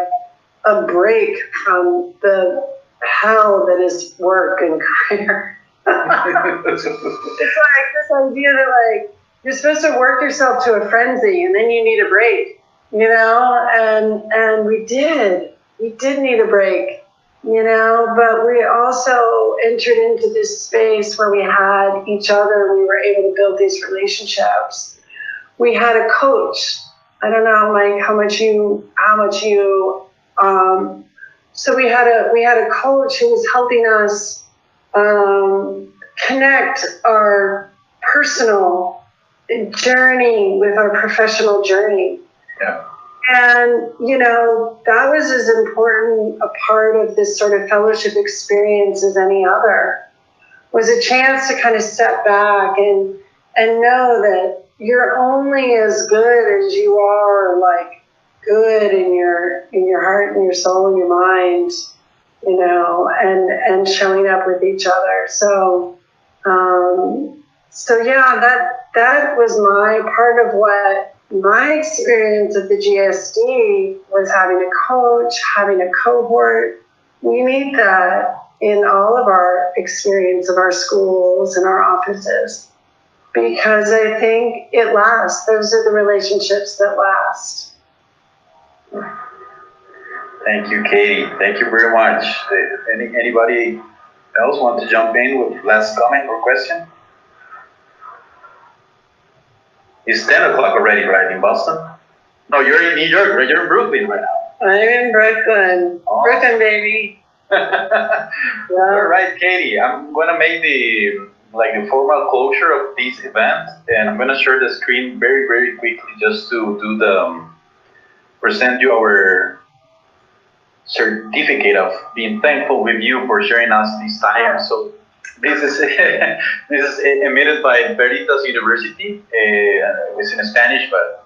a break from the hell that is work and career. It's like this idea that like you're supposed to work yourself to a frenzy and then you need a break, you know, and we did need a break, you know, but we also entered into this space where we had each other. We were able to build these relationships. We had a coach. I don't know, Mike, how much you so we had a coach who was helping us connect our personal journey with our professional journey. Yeah. And, you know, that was as important a part of this sort of fellowship experience as any other, was a chance to kind of step back and know that you're only as good as you are, like, good in your heart and your soul and your mind, you know, and showing up with each other. So yeah, that was my part of what my experience at the GSD was, having a coach, having a cohort. We need that in all of our experience of our schools and our offices, because I think it lasts. Those are the relationships that last. Thank you, Katie. Thank you very much. Anybody else want to jump in with last comment or question? It's 10 o'clock already, right, in Boston? No, you're in New York, right? You're in Brooklyn right now. I'm in Brooklyn. Oh. Brooklyn, baby. Yeah. All right, Katie, I'm going to make the formal closure of this event, and I'm going to share the screen very, very quickly just to do the present you our certificate of being thankful with you for sharing us this time. So this is emitted by Veritas University. It's in Spanish, but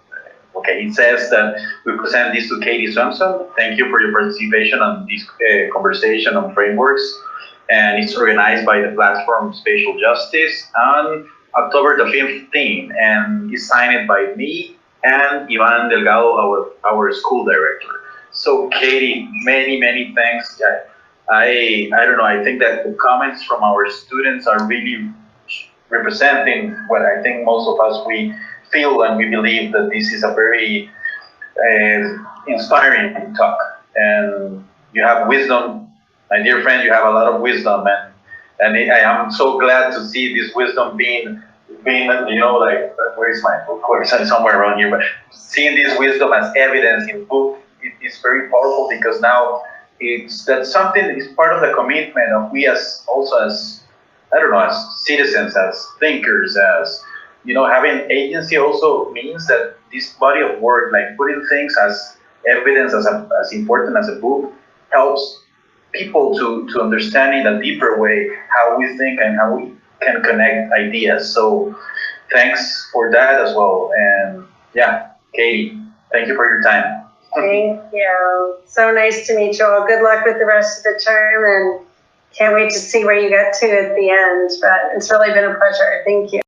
okay. It says that we present this to Katie Swenson. Thank you for your participation on this conversation on frameworks, and it's organized by the platform Spatial Justice on October the 15th, and it's signed by me and Ivan Delgado, our school director. So Katie, many, many thanks. I don't know, I think that the comments from our students are really representing what I think most of us, we feel and we believe, that this is a very inspiring talk. And you have wisdom, my dear friend, you have a lot of wisdom, and I am so glad to see this wisdom being, you know, like, where is my book? Or somewhere around here, but seeing this wisdom as evidence in book, it is very powerful, because now that's something that is part of the commitment of we as I don't know, as citizens, as thinkers, as, you know, having agency also means that this body of work, like putting things as evidence, as important as a book, helps people to understand in a deeper way how we think and how we can connect ideas. So thanks for that as well. And yeah, Katie, thank you for your time. Thank you. So nice to meet you all. Good luck with the rest of the term, and can't wait to see where you get to at the end. But it's really been a pleasure. Thank you.